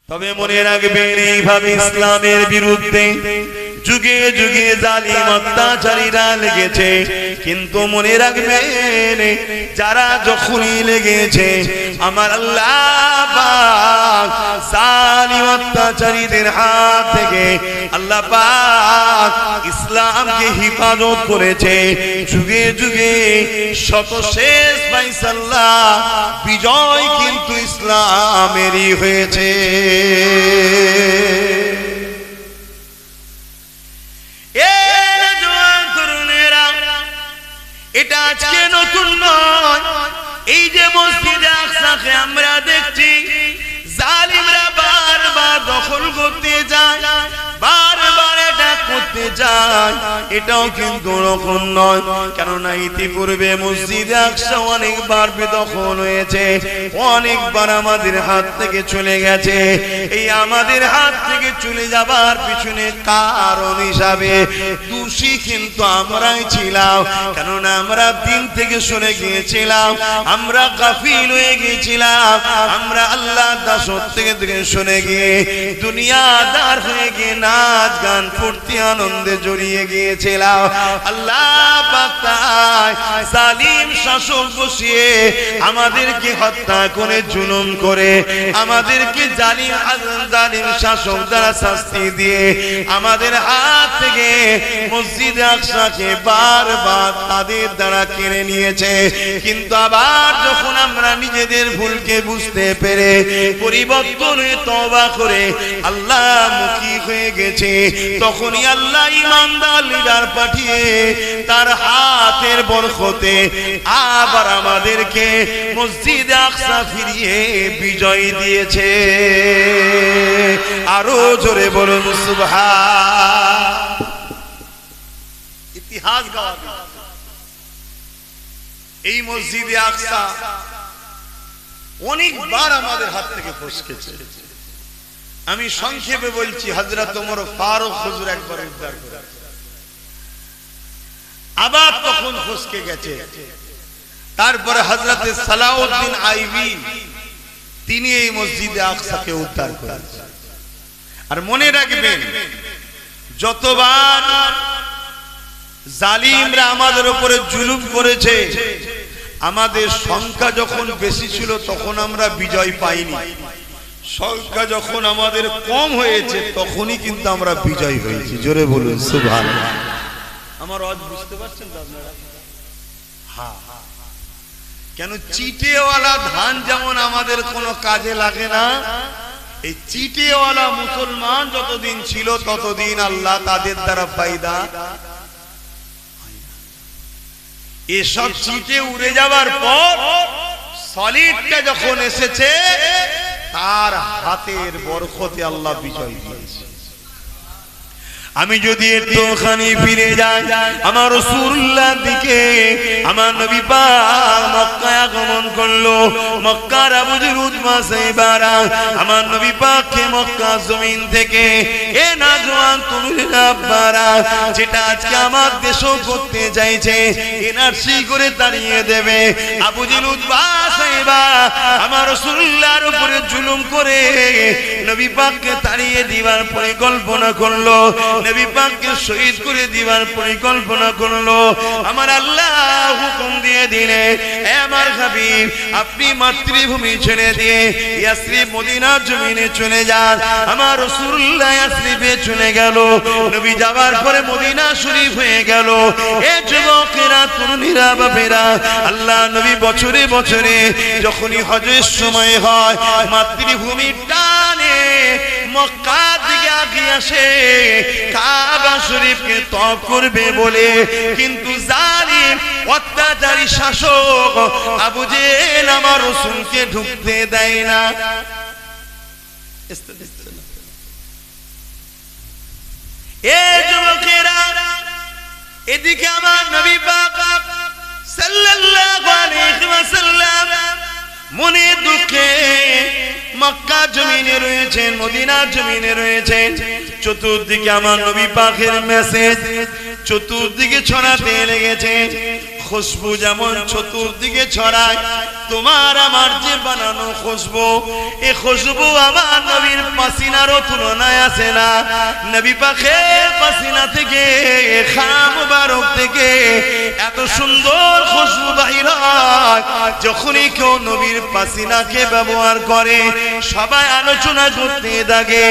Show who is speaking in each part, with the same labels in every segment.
Speaker 1: তবে মনে রাখবেন এইভাবে ইসলামের বিরুদ্ধে যুগে যুগে জালিম অত্যাচারীরা লেগেছে, কিন্তু মনে রাখবেন যারা যখনই লেগেছে আমার আল্লাহ পাক জালিম অত্যাচারীদের হাত থেকে আল্লাহ পাক ইসলামকে হিফাজত করেছে। যুগে যুগে শতশেষ ফায়সালা বিজয় কিন্তু ইসলামেরই হয়েছে। এটা আজকে নতুন নয়, এই যে মসজিদে আকসাকে আমরা দেখছি জালিমরা বারবার দখল করতে যায়, বারবার এটা করতে যায়, এটাও কিন্তু ওরকম নয়। কেননা ইতিপূর্বে মসজিদে আকসা অনেকবার বেদখল হয়েছে, অনেকবার আমাদের হাত থেকে চলে গেছে। এই আমাদের হাত থেকে চলে যাবার পিছনে কারণ হিসাবে দোষী কিন্তু আমরাই ছিলাম। কেননা আমরা দিন থেকে সরে গিয়েছিলাম, আমরা গাফিল হয়ে গিয়েছিলাম, আমরা আল্লাহ দাসত্ব থেকে সরে গিয়ে দুনিয়াদার হয়ে গিয়ে নাচ গান ফুর্তি আনন্দে জড়িয়ে গিয়েছিলাম। আল্লাহ পাক তাই জালিম শাসক বসিয়ে আমাদেরকে হত্যা করে জুলুম করে আমাদেরকে জালিম শাসক দ্বারা শাস্তি দিয়ে আমাদের হাত থেকে মসজিদে আকসাকে বারবার তাদের দ্বারা কেড়ে নিয়েছে। কিন্তু আবার যখন আমরা নিজেদের ভুলকে বুঝতে পেরে পরিবর্তন হয়ে তওবা করে আল্লাহ মুখী হয়ে গেছে, তখনই আল্লাহ ইমানদার লিডার পাঠিয়ে তার হাতের বরকতে আবার আমাদেরকে মসজিদে আকসা ফিরিয়ে বিজয় দিয়েছে। আরো জোরে বলুন সুবহান। ইতিহাস গাওয়া এই মসজিদে আকসা অনেকবার আমাদের হাত থেকে ফসকেছে। আমি সংক্ষেপে বলছি, হযরত ওমর ফারুক হুজুর একবার উদ্ধার করে, আবার তখন ফসকে গেছে। তারপরে হযরত সালাউদ্দিন আইবি তিনি এই মসজিদে আকসাকে উদ্ধার করেছেন। আর মনে রাখবেন, যতবার জালিমরা আমাদের উপরে জুলুম করেছে, আমাদের সংখ্যা যখন বেশি ছিল তখন আমরা বিজয় পাইনি, সংখ্যা যখন আমাদের কম হয়েছে তখনই কিন্তু আমরা বিজয় হয়েছি। জোরে বলুন সুবহানাল্লাহ। আমার আওয়াজ বুঝতে পারছেন তো আপনারা? হ্যাঁ, কেন চিটেওয়ালা ধান যেমন আমাদের কোনো কাজে লাগে না, এই চিটেওয়ালা মুসলমান যতদিন ছিল ততদিন আল্লাহ তাদের দ্বারা ফায়দা। এসব চিটে উড়ে যাবার পর সলিডটা যখন এসেছে তার হাতের বরকতে আল্লাহ বিজয় দিয়েছে। আমি যদি একটুখানি ফিরে যাই আমার রাসূলুল্লাহর দিকে, আমার নবী পাক মক্কায় আগমন করলো। মক্কার আবু জেহেল উতবা সাইবারা আমার নবী পাককে মক্কা জমিন থেকে এ নাজওয়ান তরুণীরা আব্বারা, যেটা আজকে আমার দেশও করতে চাইছে, এনআরসি করে তাড়িয়ে দেবে। আবু জেহেল উতবা সাইবা আমার রাসূলুল্লাহর উপরে জুলুম করে নবী পাককে তাড়িয়ে দিবার পরিকল্পনা করলো, নবী পাককে শহীদ করে দিবার পরিকল্পনা করলো। আমার আল্লাহ হুকুম দিয়ে দিলে, হে আমার হাবিব, আপনি মাতৃভূমি ছেড়ে দিয়ে ইয়াসরিব মদিনার জমিনে চলে যান। আমার রাসূলুল্লাহ ইয়াসরিবে চলে গেল। নবী যাবার পরে মদিনা শরীফ হয়ে গেল। এ যুবকেরা, তরুণীরা, বাপেরা, আল্লাহ নবী বছরে বছরে যখনই হজের সময় হয় মাতৃভূমির টানে মক্কার দিকে আগিয়ে আসে কাবা শরীফকে তওয়াফ করবে বলে, কিন্তু জালিম অত্যাচারী শাসক আবু জেহেল আমার রাসূলকে ঢুকতে দেয় না। এ যুবকেরা, এদিকে আমার নবী পাক সাল্লাল্লাহু আলাইহি ওয়াসাল্লাম মনে দুঃখে মক্কা জমিনে রয়েছেন, মদিনা জমিনে রয়েছেন। চতুর্দিকে আমার নবী পাকের মেসেজ চতুর্দিকে ছড়াতে লেগেছে। খুশবু যেমন চতুর্দিকে ছড়ায়, তোমার আমার যে বানানো খুশবু, এই খুশবু আমার নবীর পাসিনারও তুলনায় আসে না। নবী পাকের পাসিনা থেকে, খাম মুবারক থেকে এত সুন্দর খুশবু বাইর হয়, যখনই কেউ নবীর পাসিনাকে ব্যবহার করে সবাই আলোচনা করতে থাকে,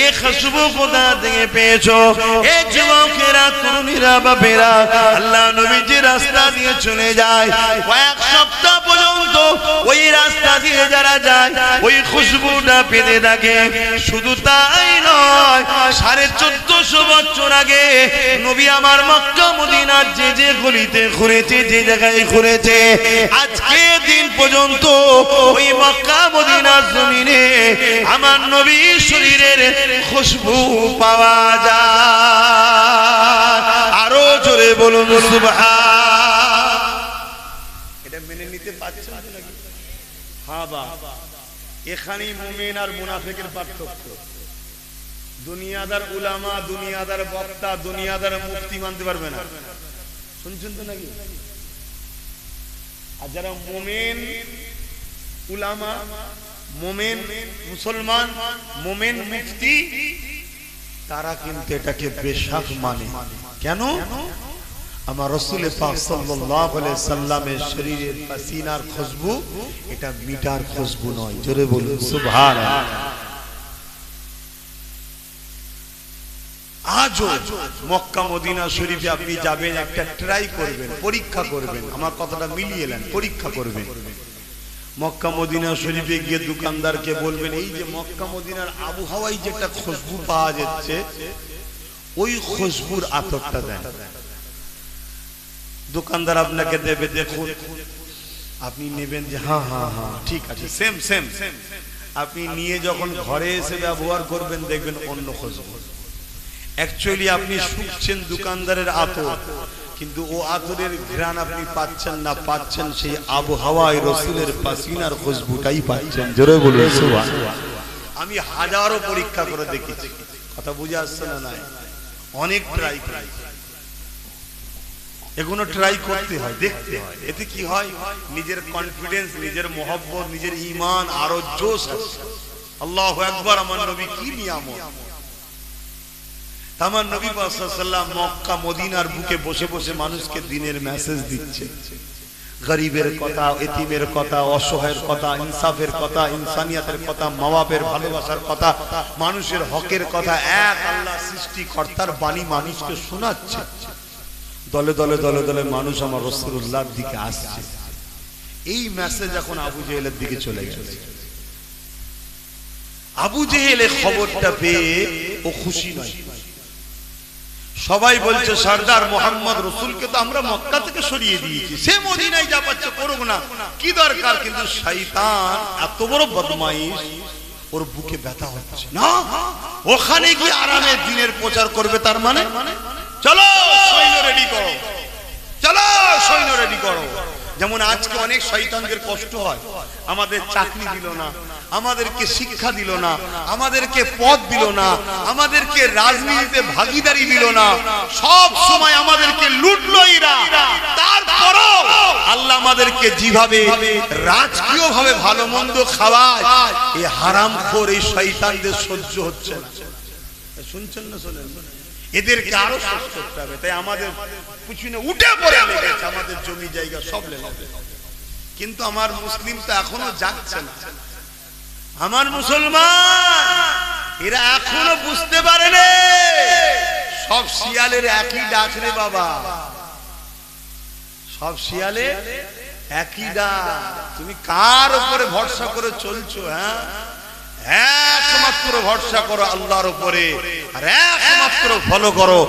Speaker 1: এই খুশবু কোথা থেকে পেয়েছো? এই যুবকেরা, তরুণীরা, বাপেরা আল্লাহ নবীজি রাস্তা দিয়ে চলে যায়, কয়েক সপ্তাহ পর্যন্ত ওই রাস্তা দিয়ে যারা যায় ওই খুশবুটা পেতে থাকে। শুধু তাই নয়, 1450 বছর আগে নবী আমার মক্কা মদিনার যে যে গলিতে ঘুরেছে, যে জায়গায় ঘুরেছে, আজকে দিন পর্যন্ত ওই মক্কা মদিনার জমিনে আমার নবীর শরীরের খুশবু পাওয়া যায়। আরো জোরে বলুন সুবহান। এটা মেনে নিতে পারছেন নাকি? হ্যাঁ বা এখানেই মুমিন আর মুনাফিকের পার্থক্য। দুনিয়াদার উলামা, দুনিয়াদার বক্তা, দুনিয়াদার মুফতি মানতে পারবে না, শুনছেন তো নাকি? আর যারা মুমিন উলামা, মুমিন মুসলমান, মুমিন মুফতি, তারা কিন্তু এটাকে বেশক মানে। কেন? আমার রাসূল পাক সাল্লাল্লাহু আলাইহি সাল্লামের শরীরের পাসিনার খুশবু এটা মিটার খুশবু নয়। জোরে বলুন সুবহানাল্লাহ। আজও মক্কা মদিনা শরীফে আপনি যাবেন, একটা ট্রাই করবেন, পরীক্ষা করবেন, আমার কথাটা মিলিয়ে নেন, পরীক্ষা করবেন। মক্কা মদিনা শরীফে গিয়ে দোকানদারকে বলবেন, এই যে মক্কা মদিনার আবহাওয়ায় যেটা খুশবু পাওয়া যাচ্ছে ওই খুশবুর আতরটা দেন। দোকানদার আপনাকে দেবে, দেখুন, আপনি নেবেন যে হ্যাঁ হ্যাঁ হ্যাঁ ঠিক আছে, সেম সেম। আপনি নিয়ে যখন ঘরে এসে ব্যবহার করবেন দেখবেন অন্য খুশবু। অ্যাকচুয়ালি আপনি শুকছেন দোকানদারের আতর, কিন্তু ও আতরের ঘ্রাণ আপনি পাচ্ছেন না, পাচ্ছেন সেই আবহাওয়ায় রাসূলের পাসিনার খুশবুটাই পাচ্ছেন। জোরে বলুন সুবহানাল্লাহ। আমি হাজারো পরীক্ষা করে দেখেছি, কথা বুঝে আসছে না? নাই, অনেক ট্রাই করি, এগুলো ট্রাই করতে হয়, দেখতে হয়। এতে কি হয়? নিজের কনফিডেন্স, নিজের মহব্বত, নিজের ঈমান আরো জোশ আসে। আল্লাহু আকবার। আমার নবী কি নিয়ামত! আমার নবী পাক সাল্লাল্লাহু আলাইহি ওয়াসাল্লাম মক্কা মদিনার বুকে বসে বসে মানুষকে দ্বীনের মেসেজ দিচ্ছে। গরিবের কথা, এতিমের কথা, অসহায়ের কথা, ইনসাফের কথা, ইনসানিয়াতের কথা, মা-বাপের ভালোবাসার কথা, মানুষের হকের কথা, এক আল্লাহ সৃষ্টিকর্তার বাণী মানুষকে শোনাচ্ছে। দলে দলে দলে দলে মানুষ আমার রাসূলুল্লাহর দিকে আসছে। এই মেসেজ এখন আবু জেহেলের দিকে চলে গেছে। আবু জেহেল খবরটা পেয়ে ও খুশি নয়। সবাই বলছে সরদার মোহাম্মদ রাসূলকে তো আমরা মক্কা থেকে সরিয়ে দিয়েছি, সে মদিনায় যা পাচ্ছে করুক না, কি দরকার? কিন্তু শয়তান এত বড় বদমাইশ, ওর বুকে ব্যথা হচ্ছে না, ওখানে গিয়ে আরামে দ্বীনের প্রচার করবে। তার মানে চলো সৈন্য রেডি করো, চলো সৈন্য রেডি করো। যেমন আজকে অনেক শয়তানদের কষ্ট হয়, আমাদের চাকরি দিল না, আমাদেরকে শিক্ষা দিল না, আমাদেরকে পদ দিল না, আমাদেরকে রাজনীতিতে ভাগীদারি দিল না, সব সময় আমাদেরকে লুটলো এরা। তারপরও আল্লাহ আমাদেরকে যেভাবে রাজকীয় ভাবে ভালো মন্দ খাওয়ায়, এই হারামখোর এই শয়তানদের সহ্য হচ্ছে না। শুনছেন না? শোনেন, এদেরকে আরো শেষ করতে হবে। তাই আমাদের পিছনে উঠে পড়ে লেগেছে, আমাদের জমি জায়গা সব লেগে। কিন্তু আমার মুসলিম তো এখনো যাচ্ছে না। আমার মুসলমান এরা এখনো বুঝতে পারেনি সব শিয়ালের একই ডাক রে বাবা, সব শিয়ালের একই ডাক। তুমি কার উপরে ভরসা করে চলছো? একমাত্র ভরসা করো আল্লাহর উপরে, আর একমাত্র ফলো করো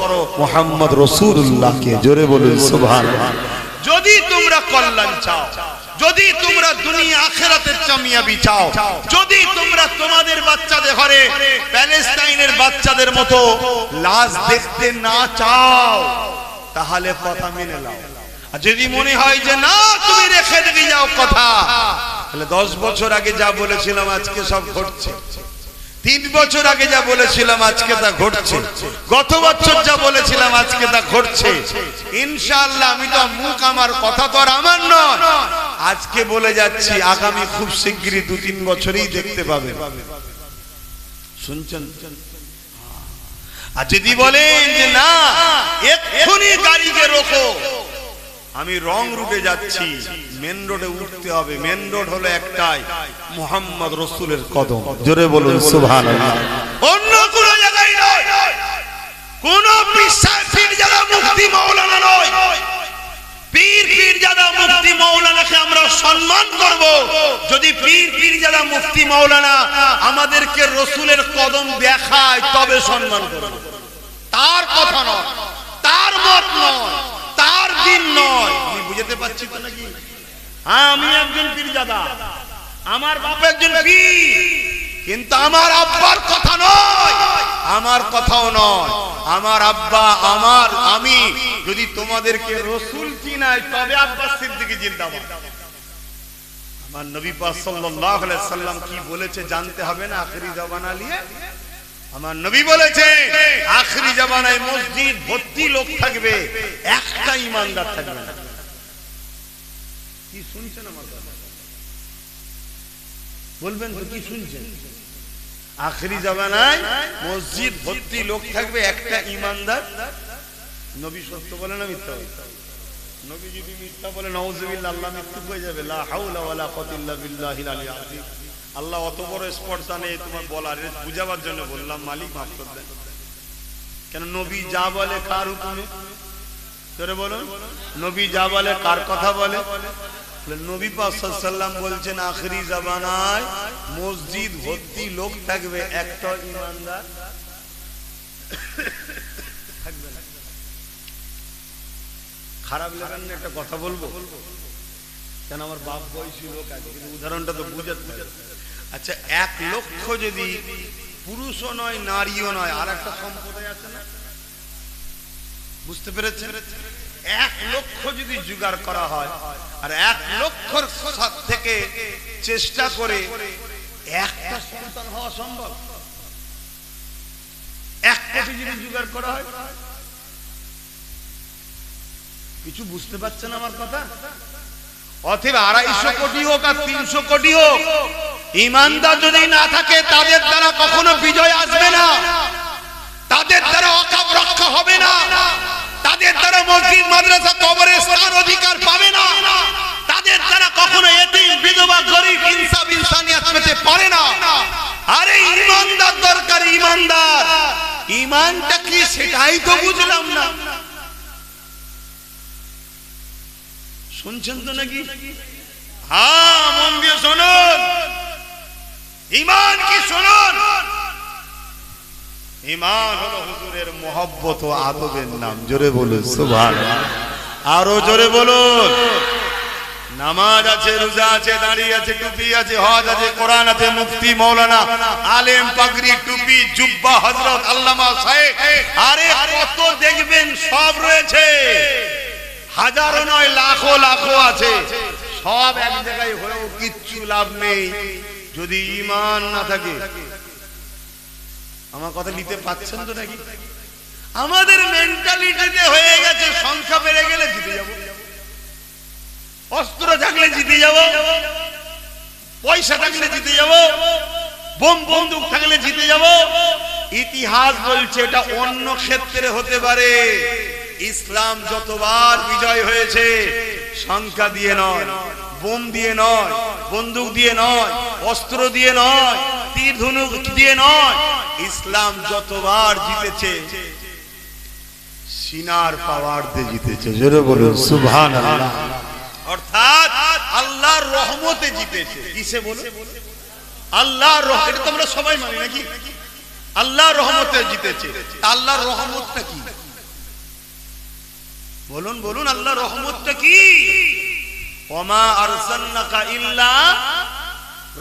Speaker 1: মুহাম্মদ রাসূলুল্লাহকে। জোরে বলুন সুবহানাল্লাহ। যদি তোমরা কল্যাণ চাও, যদি তোমরা দুনিয়া আখিরাতের কামিয়াবি চাও, যদি তোমরা তোমাদের বাচ্চাদের ঘরে প্যালেস্টাইনের বাচ্চাদের মতো লাশ দেখতে না চাও, তাহলে কথা মেনে নাও। আর যদি মনে হয় যে না তুমি রেখে দিয়ে যাও কথা, তাহলে 10 বছর আগে যা বলেছিলাম আজকে সব ঘটছে, 3 বছর আগে যা বলেছিলাম আজকে তা ঘটছে, গত বছর যা বলেছিলাম আজকে তা ঘটছে। ইনশাআল্লাহ আমি তো মুখ, আমার কথা তো আর আমার নয়, আজকে বলে যাচ্ছি আগামী খুব শিগগিরই 2-3 বছরেই দেখতে পাবেন শুনছেন? আর যদি বলেন যে না এক্ষুনি গাড়িকে রোকো, আমি রং রুটে যাচ্ছি, মেন রোডে উঠতে হবে, মেন রোড হলো একটাই, মুহাম্মদ রাসূলের কদম। জোরে বলুন সুবহানাল্লাহ। অন্য কোন জায়গায় নয়, কোন পীরজাদা মুফতি মাওলানা নয়। পীরজাদা মুফতি মাওলানাকে আমরা সম্মান করব যদি পীরজাদা মুফতি মাওলানা আমাদেরকে রাসূলের কদম দেখায়, তবে সম্মান করব। তার কথা নয়, তার মত নয়, তার দিন নয়। আমি বুঝতে পারছি তো নাকি? হ্যাঁ, আমি একজন পীরজাদা, আমার বাপ একজন পীর, কিন্তু আমার আব্বার কথা নয়, আমার কথাও নয়। আমার আব্বা, আমি যদি তোমাদেরকে রাসূল চিনাই, তবে আব্বাস সিদ্দিকী জিন্দাবাদ। আমার নবী পাক সাল্লাল্লাহু আলাইহি সাল্লাম কি বলেছে জানতে হবে না? আখিরি জামানা নিয়ে আমার নবী বলেছে আখিরি জামানায় মসজিদ ভর্তি লোক থাকবে, একটা ঈমানদার থাকবে না। কি শুনছেন আমার কথা? বলবেন তো কি শুনছেন? আখিরি জামানায় মসজিদ ভর্তি লোক থাকবে, একটা ঈমানদার। নবী সত্য বলে না মিথ্যা বলে? নবী যদি মিথ্যা বলে নাউযুবিল্লাহ, আল্লাহ মৃত্যু হয়ে যাবে। লা হাওলা ওয়ালা কুওয়াতা ইল্লা বিল্লাহিল আলিয়্যিল আযীম। আল্লাহ অত বড় স্পর্ধা নেই তোমার বলার, বুঝাবার জন্য বললাম, মালিক মাফ করে দেন। কেন নবী যা বলে কার হুকুমে? তোরে বলুন, নবী যা বলে কার কথা বলে? নবী পাক সাল্লাল্লাহু আলাইহি সাল্লাম বলছেন আখিরি জামানায় মসজিদ ভর্তি লোক থাকবে, একটা ঈমানদার থাকবে না। খারাপ লাগে না একটা কথা বলবো? কেন আমার বাপ বয়সী লোক আছে, কিন্তু উদাহরণটা তো বুঝাতে। আচ্ছা, 1 লক্ষ যদি পুরুষও নয় নারীও নয়, আর একটা সম্প্রদায় আছে না? বুঝতে পেরেছেন? 1 লক্ষ যদি জোগাড় করা হয়, আর 1 লক্ষর থেকে চেষ্টা করে একটা সন্তান হওয়া সম্ভব? 1 কোটি যদি জোগাড় করা হয়, কিছু বুঝতে পারছেন আমার কথা? অথবা 250 কোটি হোক আর 300 কোটি হোক, ঈমানদার যদি না থাকে তাদের দ্বারা কখনো বিজয় আসবে না, তাদের দ্বারা অকাব রক্ষা হবে না, তাদের দ্বারা মসজিদ মাদ্রাসা কবরের স্থান অধিকার পাবে না, তাদের দ্বারা কখনো এতিম বিধবা গরীব ইনসাফ ইনসানিয়াত পেতে পারে না। আরে ঈমানদার দরকার, ঈমানদার। ঈমানটা কি সেটাই তো বুঝলাম না। শুনছেন তো নাকি? হ্যাঁ, মন দিয়ে শুনুন। ঈমান কি শুনুন? ঈমান হলো হুজুরের মহব্বত ও আদবের নাম। জোরে বলুন সুবহানাল্লাহ। আরো জোরে বলুন। নামাজ আছে, রোজা আছে, দাড়ি আছে, টুপি আছে, হজ আছে, কোরআন আছে, মুফতি মাওলানা, আলেম, পাগড়ি, টুপি, জুব্বা, হযরত, আল্লামা, শাইখ, আরে কত দেখবেন সব রয়েছে। হাজারো নয়, লাখো লাখো আছে। সব এক জায়গায় হয়েও কিচ্ছু লাভ নেই যদি ঈমান না থাকে। আমার কথা নিতে পাচ্ছেন তো নাকি? আমাদের মেন্টালিটিতে হয়ে গেছে সংখ্যা বেড়ে গেলে জিতে যাব, অস্ত্র থাকলে জিতে যাব, পয়সা থাকলে জিতে যাব, বোম বন্দুক থাকলে জিতে যাব। ইতিহাস বলছে এটা অন্য ক্ষেত্রে হতে পারে। ইসলাম যতবার বিজয় হয়েছে সংখ্যা দিয়ে নয়, বোম দিয়ে নয়, বন্দুক দিয়ে নয়, অস্ত্র দিয়ে নয়, তীর ধনুক দিয়ে নয়। ইসলাম যতবার জিতেছে সিনার পাওয়ার দিয়ে জিতেছে। জোরে বলুন সুবহানাল্লাহ। অর্থাৎ আল্লাহর রহমতে জিতেছে। কিসে বলুন? আল্লাহর রহমত। এটা তোমরা সবাই মানি নাকি? আল্লাহর রহমতে জিতেছে। আল্লাহর রহমতটা কি? বলুন বলুন, আল্লাহর রহমতটা কি? ওমা আরসালনাকা ইল্লা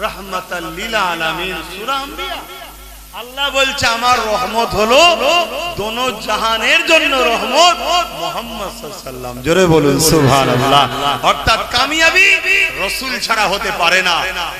Speaker 1: রাহমাতাল লিল আলামিন, সূরা আম্বিয়া। আল্লাহ বলছে আমার রহমত হলো দোনো জাহানের জন্য রহমত, মুহাম্মদ সাল্লাল্লাহু আলাইহি ওয়াসাল্লাম। জোরে বলুন সুবহানাল্লাহ। অর্থাৎ কামিয়াবি রাসূল ছাড়া হতে পারে না,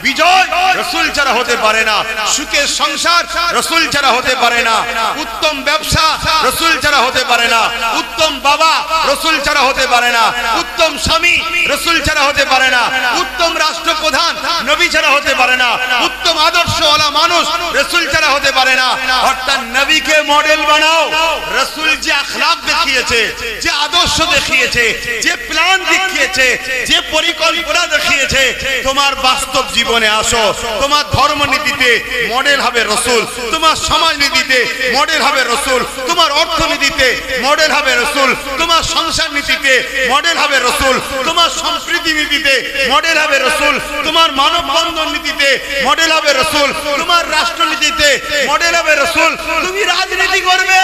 Speaker 1: বিজয় রাসূল ছাড়া হতে পারে না, সুখের সংসার রাসূল ছাড়া হতে পারে না, উত্তম ব্যবসা রাসূল ছাড়া হতে পারে না, উত্তম বাবা রাসূল ছাড়া হতে পারে না, উত্তম স্বামী রাসূল ছাড়া হতে পারে না, উত্তম রাষ্ট্রপ্রধান নবী ছাড়া হতে পারে না, উত্তম আদর্শওয়ালা মানুষ রাসূল ছাড়া হতে পারে না। অর্থাৎ নবীকে মডেল বানাও। রাসূল যে আখলাক দেখিয়েছে, যে আদর্শ দেখিয়েছে, যে প্ল্যান দেখিয়েছে, যে পরিকল্পনা দেখিয়েছে, তোমার বাস্তব জীবনে আসো। তোমার ধর্মনীতিতে মডেল হবে রাসূল, তোমার সমাজনীতিতে মডেল হবে রাসূল, তোমার অর্থনীতিতে মডেল হবে রাসূল, তোমার সংসার নীতিতে মডেল হবে রাসূল, তোমার সম্প্রীতি নীতিতে মডেল হবে রাসূল, তোমার মানববন্ধন নীতিতে মডেল হবে রাসূল, তোমার রাষ্ট্রনীতিতে মডেল হবে রাসূল, তুমি রাজনীতি করবে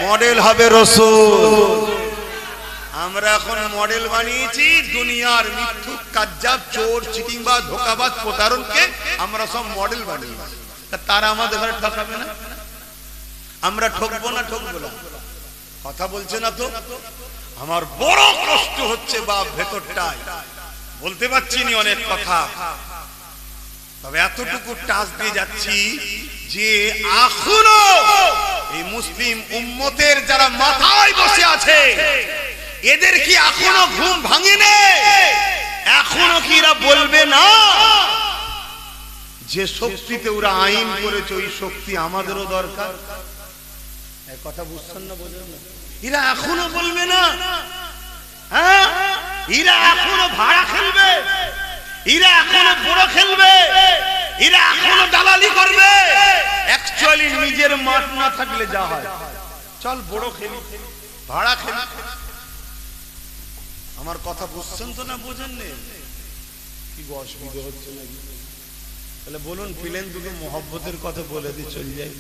Speaker 1: মডেল হবে রাসূল। আমরা এখন মডেল বানিয়েছি দুনিয়ার মিথ্যুক, কাজ্জাব, চোর, চিটিংবাজ, ধোঁকাবাজ, প্রতারককে আমরা সব মডেল বানিয়েছি। তারা আমাদের ঘরে ঠকাবে না? আমরা ঠকবো না? ঠকবো না? কথা বলছে না তো? আমার বড় কষ্ট হচ্ছে বাপ ভেতরটায়, বলতে পারছি না অনেক কথা, তবে এতটুকু টাচ দিয়ে যাচ্ছি যে এখনো এই মুসলিম উম্মতের যারা মাথায় বসে আছে এদের কি এখনো ঘুম ভাঙেনি? এখনো কি এরা বলবে না যে শক্তিতে ওরা আইন করেছে ওই শক্তি আমাদেরও দরকার? এই কথা বুঝছেন না? বোঝেন না? এরা এখনো বলবে না? হ্যাঁ, এরা এখনো ভাড়া খেলবে, এরা এখনো বড় খেলবে, এরা এখনো দালালি করবে। অ্যাকচুয়ালি নিজের মাঠ না থাকলে যা হয়, চল বড় খেলি, ভাড়া খেলি। আমার কথা বুঝছেন তো না বোঝেন না? কি অসুবিধা হচ্ছে নাকি? তাহলে বলুন, প্লেন দুটো মোহব্বতের কথা বলে দিয়ে চলে যাই,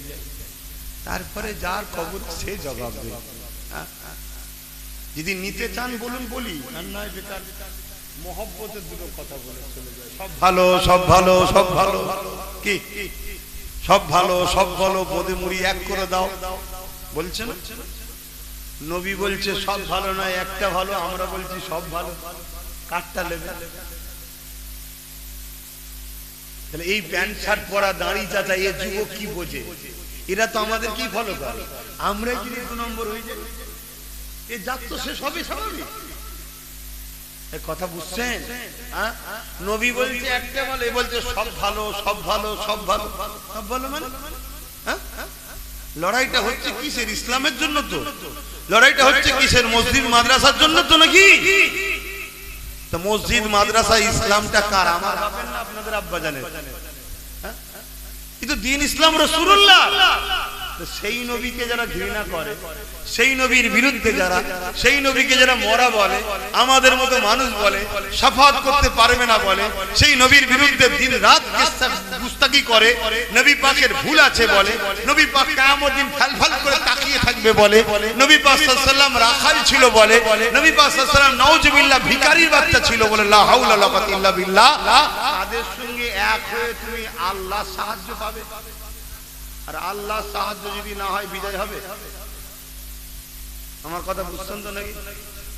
Speaker 1: তারপরে যার খবর সে জবাব দেবে। যদি নিতে চান বলুন, বলি, আর নয় বেকার মোহব্বতের দুটো কথা বলে চলে যায়। সব ভালো, সব ভালো, সব ভালো, কি সব ভালো, সব ভালো, বোধে মুড়ি এক করে দাও বলছে না? নবী বলছে সব ভালো নয়, একটা ভালো। আমরা বলছি সব ভালো, কাটটা নেবে। তাহলে এই প্যান্ট শার্ট পরা দাঁড়ি চাচা এ যুবক কি বোঝে? এরা তো আমাদের কি ফলো করে, আমরাই যদি 2 নম্বর হয়ে যাই, এ যাক তো সে সবই স্বাভাবিক। কথা বুঝছেন? নবী বলছে একটা ভালো, এ বলছে সব ভালো, সব ভালো, সব ভালো, সব ভালো। মানে লড়াইটা হচ্ছে কিসের? ইসলামের জন্য তো। লড়াইটা হচ্ছে কিসের? মসজিদ মাদ্রাসার জন্য তো নাকি? তো মসজিদ মাদ্রাসা ইসলামটা কার? আমার বাপের না আপনাদের আব্বা জানেন? কিন্তু দ্বীন ইসলাম রাসূলুল্লাহ। সেই নবীকে যারা ঘৃণা করে, সেই নবীর বিরুদ্ধে যারা, সেই নবীকে যারা মরা বলে, আমাদের মতো মানুষ বলে, শাফাত করতে পারবে না বলে, সেই নবীর বিরুদ্ধে দিন রাত গুস্তাখি করে, নবী পাকের ভুল আছে বলে, নবী পাক কিয়ামত দিন ফালফাল করে তাকিয়ে থাকবে বলে, নবী পাক সাল্লাল্লাহু আলাইহি ওয়াসাল্লাম রাখাল ছিল বলে, নবী পাক সাল্লাল্লাহু আলাইহি ওয়াসাল্লাম নাউজুবিল্লাহ ভিখারির বাচ্চা ছিল বলে, লা হাওলা ওয়ালা কুওয়াতা ইল্লা বিল্লাহ। তাদের সঙ্গে এক হয়ে তুমি আল্লাহর সাহায্য পাবে। আর আল্লাহর সাহায্য যদি না হয় বিজয় হবে? আমার কথা বুঝছেন তো নাকি?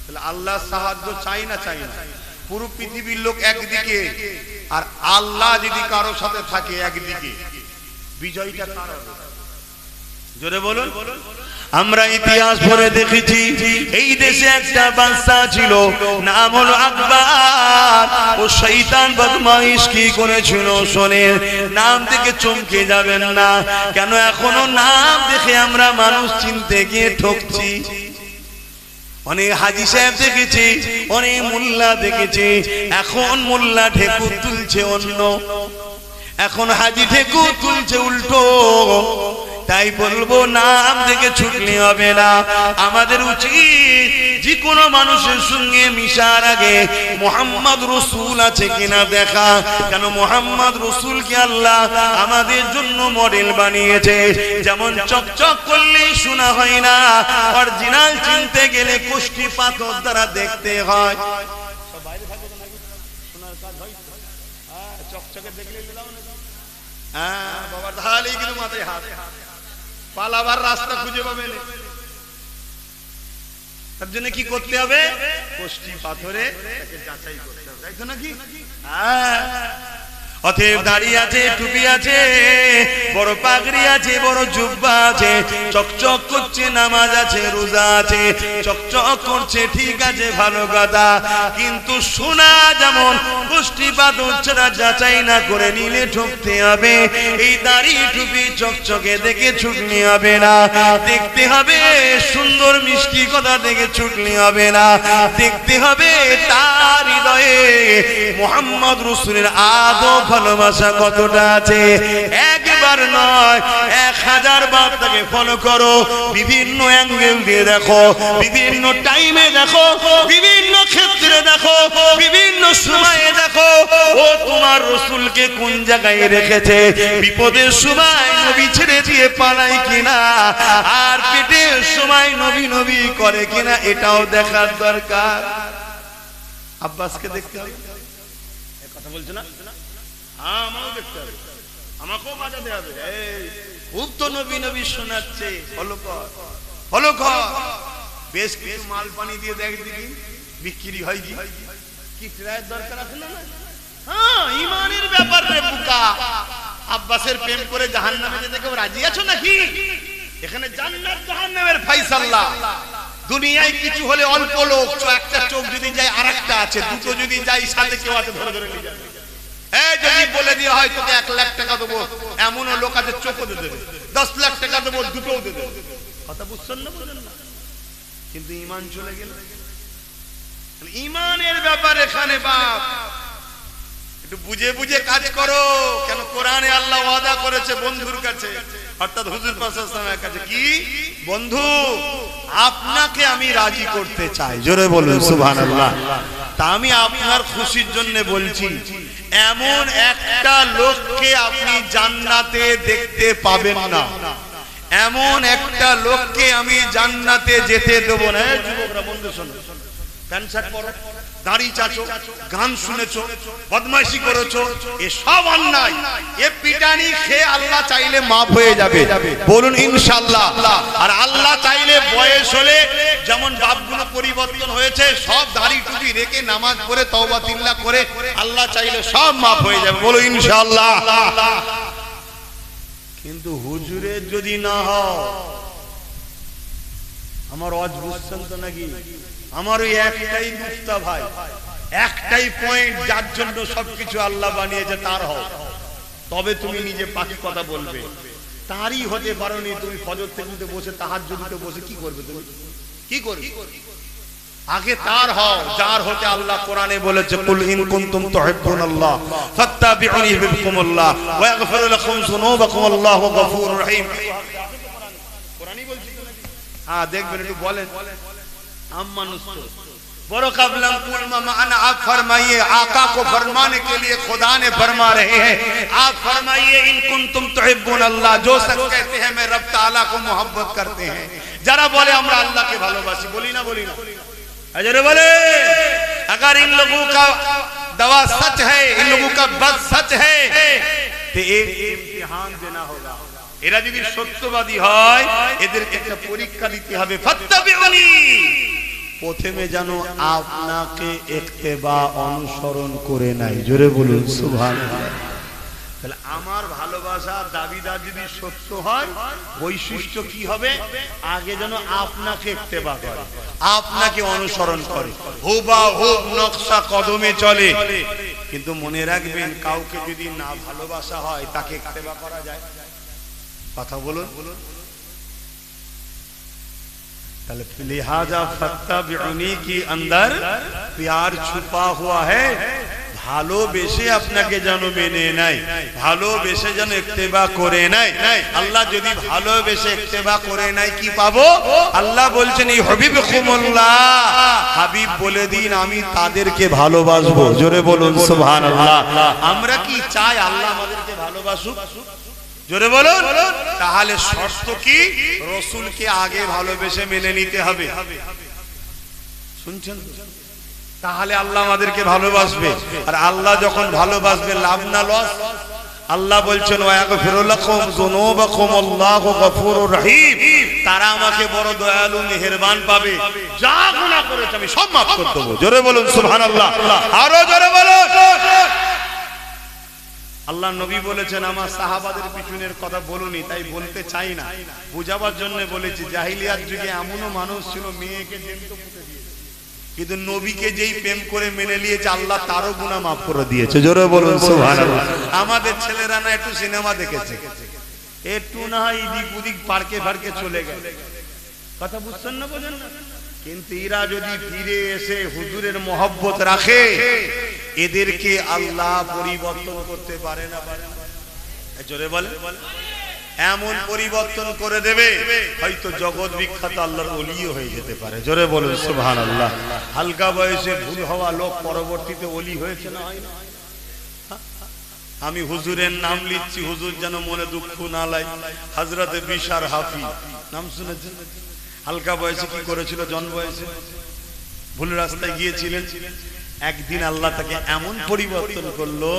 Speaker 1: তাহলে আল্লাহর সাহায্য চাই না? চাই না। পুরো পৃথিবীর লোক একদিকে, আর আল্লাহ যদি কারো সাথে থাকে একদিকে, বিজয়টা কার হবে? জোরে বলুন। আমরা ইতিহাস পড়ে দেখেছি, এই দেশে একটা বাদশা ছিল, নাম হলো আকবর। ও শয়তান বদমাইশ কি করেছিল শোনেন, নাম দেখে চমকে যাবেন না। কেন এখনো নাম দেখে আমরা মানুষ চিনতে গিয়ে ঠকছি। অনেক হাজী সাহেব দেখেছি, অনেক মোল্লা দেখেছি, এখন মোল্লা ঢেকুর তুলছে অন্য, এখন হাজী ঢেকুর তুলছে উল্টো। তাই বলবো নাম দেখে ছুটলে হবে না। আমাদের উচিত যে কোনো মানুষের সঙ্গে মিশার আগে মুহাম্মদ রাসূল আছে কিনা দেখা। কেন মুহাম্মদ রাসূলকে আল্লাহ আমাদের জন্য মডেল বানিয়েছে। যেমন চকচক করলেই শোনা হয় না, অরিজিনাল চিনতে গেলে কোষ্ঠী পাথর দ্বারা দেখতে হয়। সব বাইরে থাকে তো নাকি শোনার কাজ হয়? চকচকে দেখলে দিলাম না। হ্যাঁ বাবা, তাহলে কিন্তু মাথায় হাত, পালাবার রাস্তা খুঁজে পাবে না। তার জন্য কি করতে হবে? কোষ্ঠী পাথরে যাচাই করতে হবে, তাই তো নাকি? অতএব দাড়ি আছে, টুপি আছে, বড় পাগড়ি আছে, বড় জুব্বা আছে, চকচক করছে, নামাজ আছে, রোজা আছে, চকচক করছে, ঠিক আছে, ভালো কথা। কিন্তু সোনা যেমন পুষ্টিপাত হচ্ছে না, যাচাই না করে নিলে ঠকতে হবে। এই দাড়ি টুপি চকচকে দেখে ছুটলে হবে না, দেখতে হবে সুন্দর মিষ্টি কথা দেখে ছুটলে হবে না, দেখতে হবে তার হৃদয়ে মুহাম্মদ রাসূলের আদব ভালোবাসা কতটা আছে। একবার নয়, 1000 বার তাকে ফলো করো, বিভিন্ন অ্যাঙ্গেল দিয়ে দেখো, বিভিন্ন টাইমে দেখো, বিভিন্ন ক্ষেত্রে দেখো, বিভিন্ন সময়ে দেখো ও তোমার রাসূলকে কোন জায়গায় রেখেছে। বিপদের সময় নবী ছেড়ে দিয়ে পালায় কিনা, আর পেটের সময় নবী নবী করে কিনা, এটাও দেখার দরকার। আব্বাসকে দেখতে হবে, কথা বলছে না, আমাকেও দেখতে হবে, আমাকেও বাজাতে হবে। খুব তো নবী নবী শোনাচ্ছে, ফলো কর, ফলো কর। বেশ কিছু মাল পানি দিয়ে দেখ দিবি বিক্রি হয় কি ট্রায়ের দরকার আছে না? হ্যাঁ, ঈমানের ব্যাপার রে বুকা। আব্বাসের প্রেম করে জাহান্নামে যেতে কেউ রাজি আছো নাকি? এখানে জান্নাত জাহান্নামের ফয়সালা। দুনিয়ায় কিছু হলে অল্প লোক, একটা চোখ যদি যায় আরেকটা আছে, দুটো যদি যায় সাথে কেউ আছে ধরে ধরে নিয়ে যাবে। এই যদি বলে দেওয়া হয় তোকে 1 লাখ টাকা দেবো, এমনও লোক আছে চোখও দিয়ে দেবে, 10 লাখ টাকা দেবো, দুটোও দিয়ে দেবে। কথা বুঝছেন না? বলেন না। কিন্তু ঈমান চলে গেল। ঈমানের ব্যাপার এখানে বাপ, একটু বুঝে বুঝে কাজ করো। কেন কোরআনে আল্লাহ ওয়াদা করেছে বন্ধুর কাছে, অর্থাৎ হুজুর পাক সাল্লাল্লাহু আলাইহি ওয়াসাল্লামের কাছে, কি বন্ধু আপনাকে আমি রাজি করতে চাই। জোরে বলুন সুবহানাল্লাহ। তা আমি আপনার খুশির জন্য বলছি, এমন একটা লোককে আপনি জান্নাতে দেখতে পাবেন না, এমন একটা লোককে আমি জান্নাতে যেতে দেব না। যুবকরা বন্ধু শোনো, প্যান্ট শার্ট পরো, দাড়ি চাচো, গান শুনেছো, বদমাইশি করেছো, এ সব অন্যায়। এ পিটানি খেয়ে আল্লাহ চাইলে মাফ হয়ে যাবে, বলুন ইনশাআল্লাহ। আর আল্লাহ চাইলে বয়স হলে যেমন বাপগুলো পরিবর্তন হয়েছে, সব দাড়ি টুপি রেখে নামাজ পড়ে তওবা তিল্লাহ করে আল্লাহ চাইলে সব মাফ হয়ে যাবে, বলো ইনশাআল্লাহ। কিন্তু হুজুরের যদি না হয়, আমার ওয়াজ বুঝছেন তো নাকি? আমার ওই একটাই নুকতা ভাই, একটাই পয়েন্ট, যার জন্য সবকিছু আল্লাহ বানিয়েছে তার হও, তবে তুমি নিজে পাখি কথা বলবে। তারই হতে পারোনি, তুমি ফজর থেকে বসে তাহাজ্জুদে বসে কি করবে? তুমি কি করবে? আগে তার হও যার হতে আল্লাহ কোরআনে বলেছে, কুল ইন কুনতুম তুহিব্বুনাল্লাহ ফাত্তাবিউনি ইউহিব্বুকুমুল্লাহ ওয়া ইয়াগফিরু লাকুম যুনুবাকুম আল্লাহু গফুরুর রহিম। কোরআনই বলছি। হ্যাঁ, দেখবেন একটু বলেন। बड़ो कबलम कुलमा माना, आप फरमाइए, आका को फरमाने के लिए खुदा ने फरमा रहे हैं, आप फरमाइए इन कुंतुम तुहिब्बुन अल्लाह, जो शख्स कहते हैं मैं रब ताला को मोहब्बत करते हैं, जरा बोले हमरा अल्लाह के भालोबासी, बोली ना बोली ना, अजर बोले। अगर इन लोगों का दवा सच है, इन लोगों का बद सच है, तो एक इम्तिहान देना होगा। এরা যদি সত্যবাদী হয়, এদেরকে একটা পরীক্ষা দিতে হবে। ফাত্তাবিউনি, প্রথমে যেন আপনাকে ইত্তেবা অনুসরণ করে নাই। জোরে বলুন সুবহানাল্লাহ। তাহলে আমার ভালোবাসা দাবিদার যদি সত্য হয়, বৈশিষ্ট্য কি হবে? আগে যেন আপনাকে ইত্তেবা করে, আপনাকে অনুসরণ করে, হুবহুব নকশা কদমে চলে। কিন্তু মনে রাখবেন, কাউকে যদি না ভালোবাসা হয় তাকে ইত্তেবা করা যায়? কথা বলুন। তাহলে লিহাজা ফাত্তাবিউনি কি अंदर प्यार छुपा हुआ है। ভালোবেসে আপনাকে যেন মেনে নেয়, ভালোবেসে যেন ইত্তেবা করে নেয়। আল্লাহ যদি ভালোবেসে ইত্তেবা করে নেয়, কি পাবো? আল্লাহ বলছেন ইউহিব্বুকুমুল্লাহ, হাবিব বলে দিন আমি তাদেরকে ভালোবাসবো। জোরে বলুন সুবহানাল্লাহ। আমরা কি চাই আল্লাহ আমাদেরকে ভালোবাসুক? জোরে বলুন। তাহলে শর্ত কি? রাসূলকে আগে ভালোবেসে মেনে নিতে হবে। শুনছেন? তাহলে আল্লাহ আমাদেরকে ভালোবাসবে। আর আল্লাহ যখন ভালোবাসবে, লাভ না লস? আল্লাহ বলছেন ওয়া ইয়াগফিরু লাকুম যুনুবাকুম আল্লাহু গফুরুর রহিম, তারা আমাকে বড় দয়ালু মেহেরবান পাবে, যা গুনাহ করেছে আমি সব maaf করে দেব। জোরে বলুন সুবহানাল্লাহ। আরো জোরে বলুন। আল্লাহ নবী বলেছেন আমার সাহাবাদের পিছনের কথা বলুনি, তাই বলতে চাই না, বুঝাবার জন্য বলেছি। জাহিলিয়াত যুগে এমনও মানুষ ছিল মেয়েকে জ্যান্ত পুঁতে দিয়েছে, কিন্তু নবীকে যেই প্রেম করে মেনে নিয়েছে আল্লাহ তারও গুনাহ মাফ করে দিয়েছে। জোরে বলুন সুবহানাল্লাহ। আমাদের ছেলেরা না একটু সিনেমা দেখেছে, একটু না এদিক ওদিক পার্কে ফার্কে চলে গেছে, কথা বুঝছেন না, বোঝেন না? কিন্তু এরা যদি ফিরে এসে হুজুরের মহব্বত রাখে, এদেরকে আল্লাহ পরিবর্তন করতে পারে না? জোরে বলে, এমন পরিবর্তন করে দেবে হয়তো জগৎ বিখ্যাত আল্লাহর ওলিও হয়ে যেতে পারে। জোরে বলুন সুবহানাল্লাহ। হালকা বয়সে ভুল হওয়া লোক পরবর্তীতে ওলি হয়েছে না, হয় না? আমি হুজুরের নাম লিখছি, হুজুর যেন মনে দুঃখ না লাই। হযরতে বিশার হাফি নাম শুনেছেন? হালকা বয়সে কি করেছিল? জন বয়সে ভুল রাস্তায় গিয়েছিলেন, একদিন আল্লাহ তাকে এমন পরিবর্তন করলো,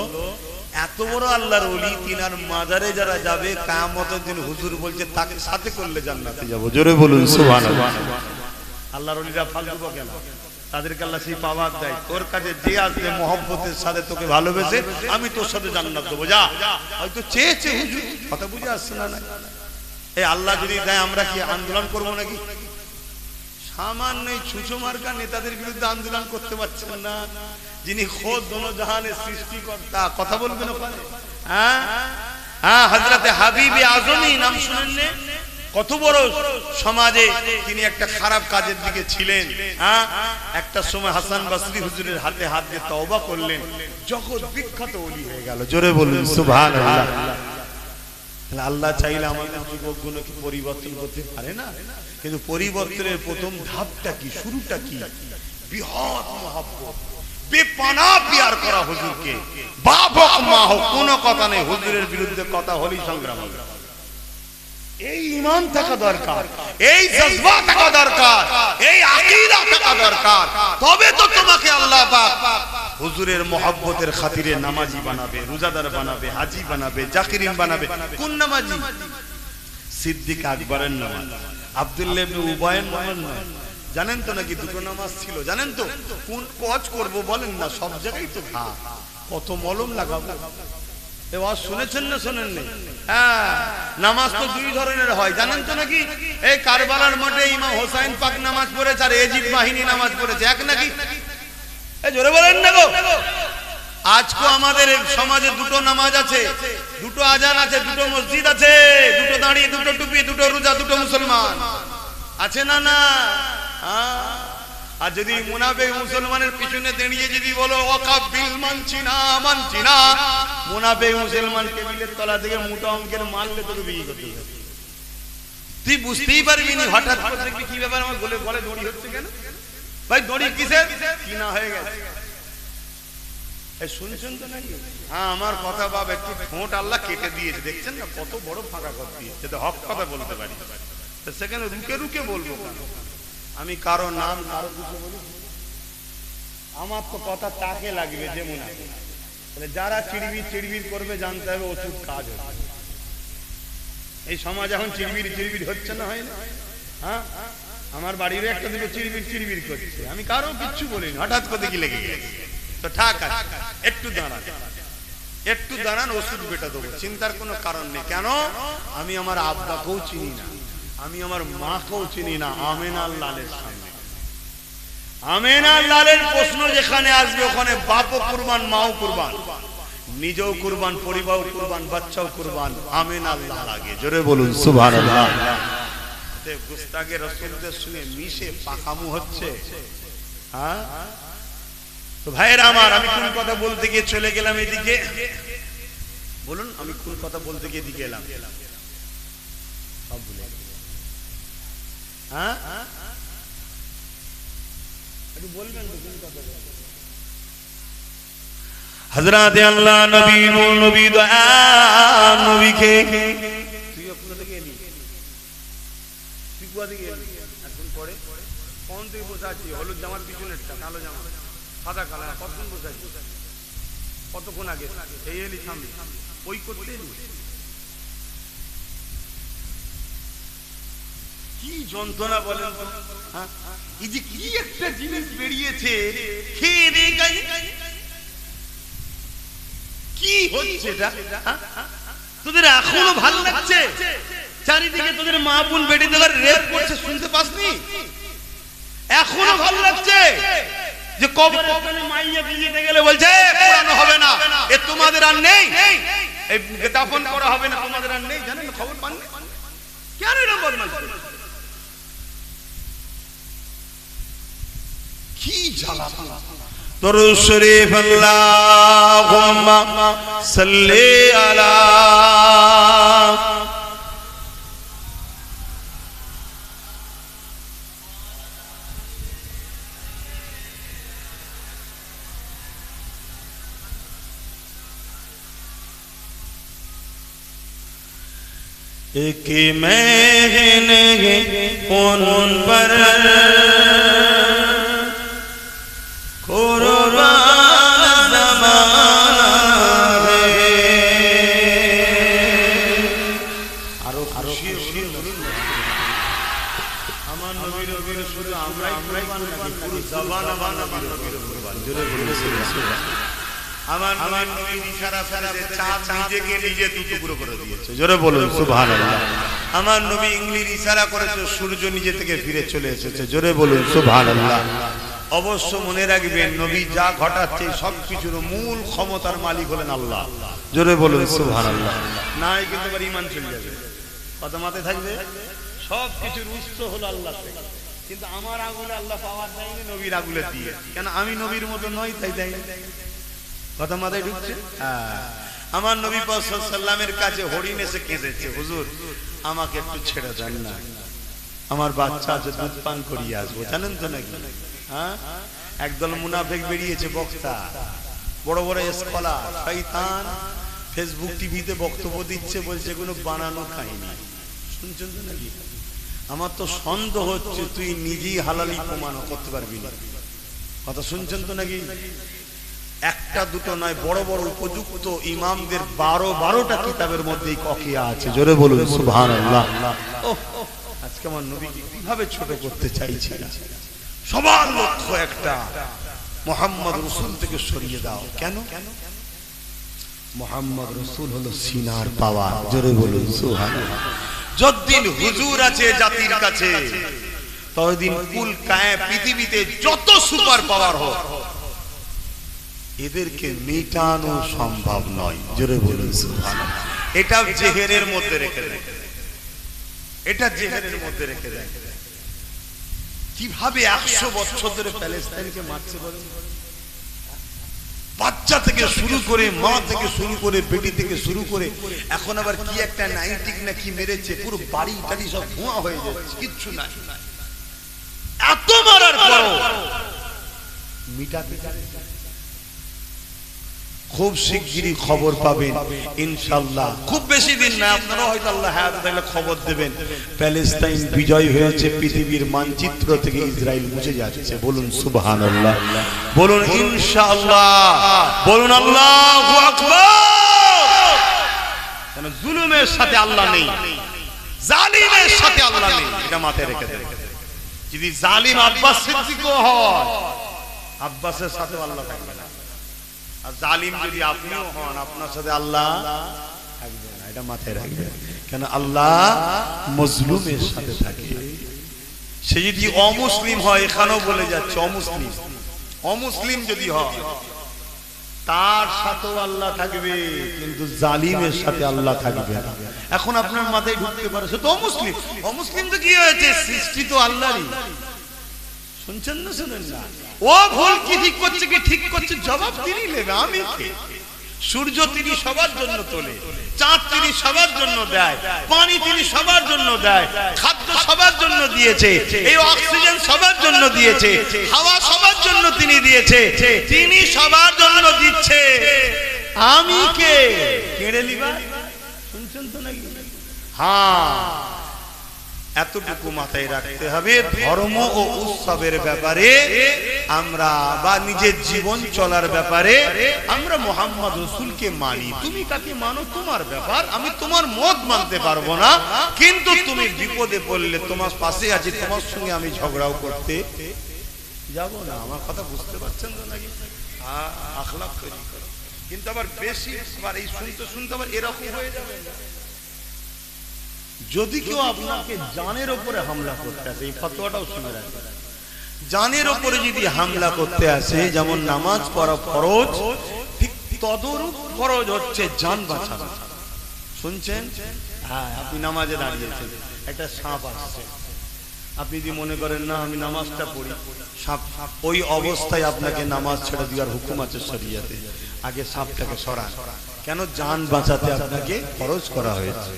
Speaker 1: এত বড় আল্লাহর ওলি, তিনার মাজারে যারা যাবে কিয়ামতের দিন হুজুর বলছে তাকে সাথে করলে জান্নাতে যাব। জোরে বলুন সুবহানাল্লাহ। আল্লাহর ওলিরা ফালতু বকে না, তাদেরকে আল্লাহ সেই পাওয়ার দেয়, তোর কাছে যে আসবে মহব্বতের সাথে তোকে ভালোবেসে আমি তোর সাথে জান্নাত দেবো, যা। হয়তো চেয়েছে হুজুর, কথা বুঝে আসছে না? এই আল্লাহ যদি দেয় আমরা কি আন্দোলন করবো নাকি? সামান্য ছুঁচো মার্কা নেতাদের বিরুদ্ধে আন্দোলন করতে পারছেন না, যিনি খোদ দোনো জাহানের সৃষ্টিকর্তা, কথা বলবেন ওখানে? হ্যাঁ, হযরতে হাবিবে আজমি নাম শুনেন না? কত বড় সমাজে তিনি একটা খারাপ কাজের দিকে ছিলেন। একটা সময় হাসান বসরি হুজুরের হাতে হাত দিয়ে তওবা করলেন, জগৎ বিখ্যাত ওলি হয়ে গেল। জোরে বলুন সুবহানাল্লাহ। আল্লাহ চাইলে আমাদের যুবকগুলোকে পরিবর্তন করতে পারে না? কিন্তু পরিবর্তনের প্রথম ধাপটা কি, শুরুটা কি? বৃহৎ মহব্বত, বেপানা পিয়ার করা হুজুরকে, বাপ হোক মা হোক কোনো কথা নেই, হুজুরের বিরুদ্ধে কথা হলেই সংগ্রাম হবে। এই ঈমান থাকা দরকার, এই জজবা থাকা দরকার, এই আকীদা থাকা দরকার, তবে তো তোমাকে আল্লাহ পাক হুজুরের মহব্বতের খাতিরে নামাজি বানাবে, রোজাদার বানাবে, হাজি বানাবে, জাকিরিন বানাবে। কোন নামাজি? সিদ্দিক আকবরের নামাজ, আব্দুল্লাহ ইবনে উবায়ের নামাজ নয়। জানেন তো নাকি দুটো নামাজ ছিল? জানেন তো? কোন কাজ করব বলেন না, সব জায়গায় তো ঘা, কত মলম লাগাবো। এবার শুনেছেন না শোনেন না? হ্যাঁ, নামাজ তো দুই ধরনের হয়, জানেন তো নাকি? এই কারবালার মাঠে ইমাম হোসেন পাক নামাজ পড়েছে আর এজিদ বাহিনী নামাজ পড়েছে, এক নাকি? এই জোরে বলেন না গো। আজকে আমাদের সমাজে দুটো নামাজ আছে, দুটো আজান আছে, দুটো মসজিদ আছে, দুটো দাঁড়ি, দুটো টুপি, দুটো রোজা, দুটো মুসলমান আছে না? না। আর যদি মুনাফিক মুসলমানের পিছনে দাঁড়িয়ে যদি বলো ওয়াকাবিল মানছি না, মানছি না, মুনাফিক মুসলমান টেবিলের তলা থেকে মোটা অঙ্কের মারলে তোকে বিয়ে করতে হবে, তুই বুঝতেই পারবি না। হঠাৎ করে দেখবি কি ব্যাপার, আমার গলে গলে দড়ি হচ্ছে কেন? ভাই দড়ি কিসের কিনা হয়ে গেছে? এই শুনছেন তো নাকি? হ্যাঁ, আমার কথা বাবা একটু ঠোঁট আল্লাহ কেটে দিয়েছে, দেখছেন না কত বড় ফাঁকা কর দিয়েছে, তো হক কথা বলতে পারি, সেখানে রুকে রুকে বলবো। আমি কারো নাম কারো কিছু বলি, আমার তো কথা তাকে লাগবে যেমন আছে। যারা চিড়বির চিড়বির করবে জানতে হবে ওষুধ কাজ হচ্ছে। এই সমাজ এখন চিড়বির চিড়বির হচ্ছে না, হয় না? হ্যাঁ, আমার বাড়ির একটা দুটো চিড়বির চিড়বির করছে, আমি কারো কিচ্ছু বলিনি, হঠাৎ করে কি লেগে গেছে। তো ঠিক আছে, একটু দাঁড়ান, একটু দাঁড়ান, ওষুধ বেটা দেবো, চিন্তার কোনো কারণ নেই। কেন? আমি আমার আব্বাকেও চিনি না, আমি আমার মাকেও চিনি না। আমেনার লালের সামনে, আমেনার লালের প্রশ্ন যেখানে আসবে ওখানে বাপও কুরবান, মাও কুরবান, নিজেও কুরবান, পরিবারও কুরবান, বাচ্চাও কুরবান। আমেনার লাল আগে। জোরে বলুন সুবহানাল্লাহ। গুস্তাখে রাসূলদের সঙ্গে মিশে পাকামু হচ্ছে। হ্যাঁ তো ভাইরা আমার, আমি কোন কথা বলতে গিয়ে চলে গেলাম এদিকে, বলুন আমি কোন কথা বলতে গিয়ে এদিকে এলাম? সব ভুলে গেলাম। হ্যাঁ, একটু বলবেন তো কোন কথা? হযরত আল্লাহ নবী নূর নবী দয়া নবীকে তুই কোথা থেকে এলি? তুই কোথা থেকে এলি? এখন পরে কোন তুই বসাচ্ছি? হলুদ জামার পিছনেরটা, কালো জামা, সাদা কালো, কতক্ষণ বসাচ্ছি? কতক্ষণ আগে এই এলি সামনে, ওই করতে এলি? কি যন্ত্রণা বলেন তো? এই যে কি একটা জিনিস বেরিয়েছে, খেয়ে রে গায়ে কি কি হচ্ছে এটা? তোদের এখনো ভালো লাগছে? চারিদিকে তোদের মা বোন বেটি তোদের রেপ করছে, শুনতে পাসনি? এখনো ভালো লাগছে যে কবরে মাইয়া বিয়েতে গেলে বলছে কোরআন হবে না, এ তোমাদের আর নেই, এই দাফন করা হবে না, তোমাদের আর নেই। জানেন খবর পাননি? কেন এরকম বদমাশ? কি জ্বালা! দরুদ শরীফ আল্লাহুম্মা সাল্লি আলা एक महने उन पर कुर्बान ज़माना है। आरो खुशी আমার নবীর নবীর শুধু আমরাই কুরবান নাকি পুরো জবান আমার নবীর কুরবান? জোরে বলুন সুবহানাল্লাহ। আমার নবী ইশারা করেছে চাঁদ নিজেকে নিজে টুকরো করে দিয়েছে। জোরে বলুন সুবহানাল্লাহ। আমার নবী ইংলিশ ইশারা করেছে সূর্য নিজে থেকে ফিরে চলে এসেছে। জোরে বলুন সুবহানাল্লাহ। অবশ্য মনে রাখবেন নবী যা ঘটাচ্ছে সবকিছুর মূল ক্ষমতার মালিক হলেন আল্লাহ। জোরে বলুন সুবহানাল্লাহ। নাই কিন্তু আবার ঈমান চলে যাবে। কথা মাথায় থাকবে, সবকিছুর উৎস হলো আল্লাহ থেকে। কিন্তু আমার আগুলে আল্লাহ পাওয়ার দেয়নি, নবীর আগুলে দিয়ে। কেন? আমি নবীর মতো নই, তাই দেয়নি। কথা মাথায় ঢুকছে? আমার নবী পাক সাল্লাল্লাহু আলাইহি ওয়াসাল্লামের কাছে হরিণ এসে কেঁদেছে, হুজুর আমাকে একটু ছেড়ে দেন না, আমার বাচ্চা আছে, দুধ পান করিয়ে আসবো। জানেন তো নাকি? একদল মুনাফিক বেরিয়েছে, বক্তা, বড় বড় স্কলার, শয়তান, ফেসবুক টিভিতে বক্তব্য দিচ্ছে, বলছে এগুলো বানানো কাহিনী। শুনছেন তো নাকি? আমার তো সন্দেহ হচ্ছে তুই নিজেই হালালি প্রমাণ করতে পারবি না। কথা শুনছেন তো নাকি? একটা দুটো নয়, বড় বড় উপযুক্ত ইমামদের 12টা কিতাবের মধ্যে এই ককিয়া আছে। জোরে বলুন সুবহানাল্লাহ। আজকে আমার নবীকে কিভাবে ছোট করতে চাইছি না। সবার লক্ষ্য একটা, মুহাম্মদ রাসূল থেকে সরিয়ে দাও। কেন? মুহাম্মদ রাসূল হলো সিনার পাওয়া। জোরে বলুন সুবহানাল্লাহ। যতদিন হুজুর আছে জাতির কাছে, ততদিন কুল কায়ে পৃথিবীতে যত সুপার পাওয়ার হোক, এদেরকে মেটানো সম্ভব নয়। জোরে বলুন সুবহানাল্লাহ। এটা জেহেরের মধ্যে রেখে দেয়, এটা জেহেরের মধ্যে রেখে দেয়। কিভাবে 100 বছর ধরে প্যালেস্টাইনকে মারছে বলেন? বাচ্চা থেকে শুরু করে, মা থেকে শুরু করে, বেটি থেকে শুরু করে, এখন আবার কি একটা নাইটিক না কি মেরেছে, পুরো বাড়ি টাড়ি সব ধোঁয়া হয়ে যাচ্ছে, কিচ্ছু নাই। এত মারার পরও মিটাতে খুব শিগগিরই খবর পাবেন ইনশাআল্লাহ। খুব বেশি দিন না, আপনারা হয়তো আল্লাহ হায়াত থাকলে খবর দেবেন, প্যালেস্টাইন বিজয় হয়েছে, পৃথিবীর মানচিত্র থেকে ইসরায়েল মুছে যাচ্ছে। বলুন সুবহানাল্লাহ, বলুন ইনশাআল্লাহ, বলুন আল্লাহু আকবার। কেন? জুলুমের সাথে আল্লাহ নেই, জালিমের সাথে আল্লাহ নেই, এটা মাথায় রেখে দেন। যদি জালিম আব্বাস সিদ্দিকও হয়, আব্বাসের সাথে আল্লাহ থাকবে না। আর জালিম যদি আপনিও হন, আপনার সাথে আল্লাহ থাকবে না, এটা মাথায় রাখবেন। কেন? আল্লাহ মজলুমের সাথে থাকে। সে যদি অমুসলিম হয়, এখানেও বলে যাচ্ছে অমুসলিম, অমুসলিম যদি হয় তার সাথেও আল্লাহ থাকবে, কিন্তু জালিমের সাথে আল্লাহ থাকবে না। এখন আপনার মাথায় ঢুকতে পারে সে তো অমুসলিম। অমুসলিম তো কি হয়েছে? সৃষ্টি তো আল্লাহরই। শুনছেন না? শুনেন না? ও ভুল কি ঠিক করছে কি ঠিক করছে, জবাব তিনি নেবে, আমি কে? সূর্য তিনি সবার জন্য তোলে, চাঁদ তিনি সবার জন্য দেয়, পানি তিনি সবার জন্য দেয়, খাদ্য সবার জন্য দিয়েছে, এই অক্সিজেন সবার জন্য দিয়েছে, হাওয়া সবার জন্য তিনি দিয়েছে, তিনি সবার জন্য দিচ্ছে, আমি কে? কেড়ে নিবা? শুনছেন তো নাকি? হ্যাঁ, এতটুকু মাথায় রাখতে হবে। ধর্ম ও উৎসবের ব্যাপারে আমরা বা নিজের জীবন চলার ব্যাপারে আমরা মুহাম্মদ রাসূলকে মানি। তুমি কাকে মানো তোমার ব্যাপার, আমি তোমার মত মানতে পারবো না, কিন্তু তুমি বিপদে পড়লে তোমার পাশে আছি, তোমার সঙ্গে আমি ঝগড়াও করতে যাব না। আমার কথা বুঝতে পারছেন তো নাকি? আখলাক তৈরি করো। কিন্তু আবার বেশি আবার এই শুনতে আবার এরকম হয়ে যাবে। যদি কেউ আপনাকে জানের উপরে হামলা করতে আসে, এই ফতোয়াটাও শুনে রাখবেন, জানের উপরে যদি হামলা করতে আসে, যেমন নামাজ পড়া ফরজ, ঠিক তদরূপ ফরজ হচ্ছে জান বাঁচানো। শুনছেন? হ্যাঁ, আপনি নামাজে দাঁড়িয়েছেন, একটা সাপ আসছে, আপনি যদি মনে করেন না আমি নামাজটা পড়ি, সাপ, ওই অবস্থায় আপনাকে নামাজ ছেড়ে দেওয়ার হুকুম আছে শরিয়াতে। আগে সাপটাকে সরান, কেন? জান বাঁচাতে আপনাকে ফরজ করা হয়েছে।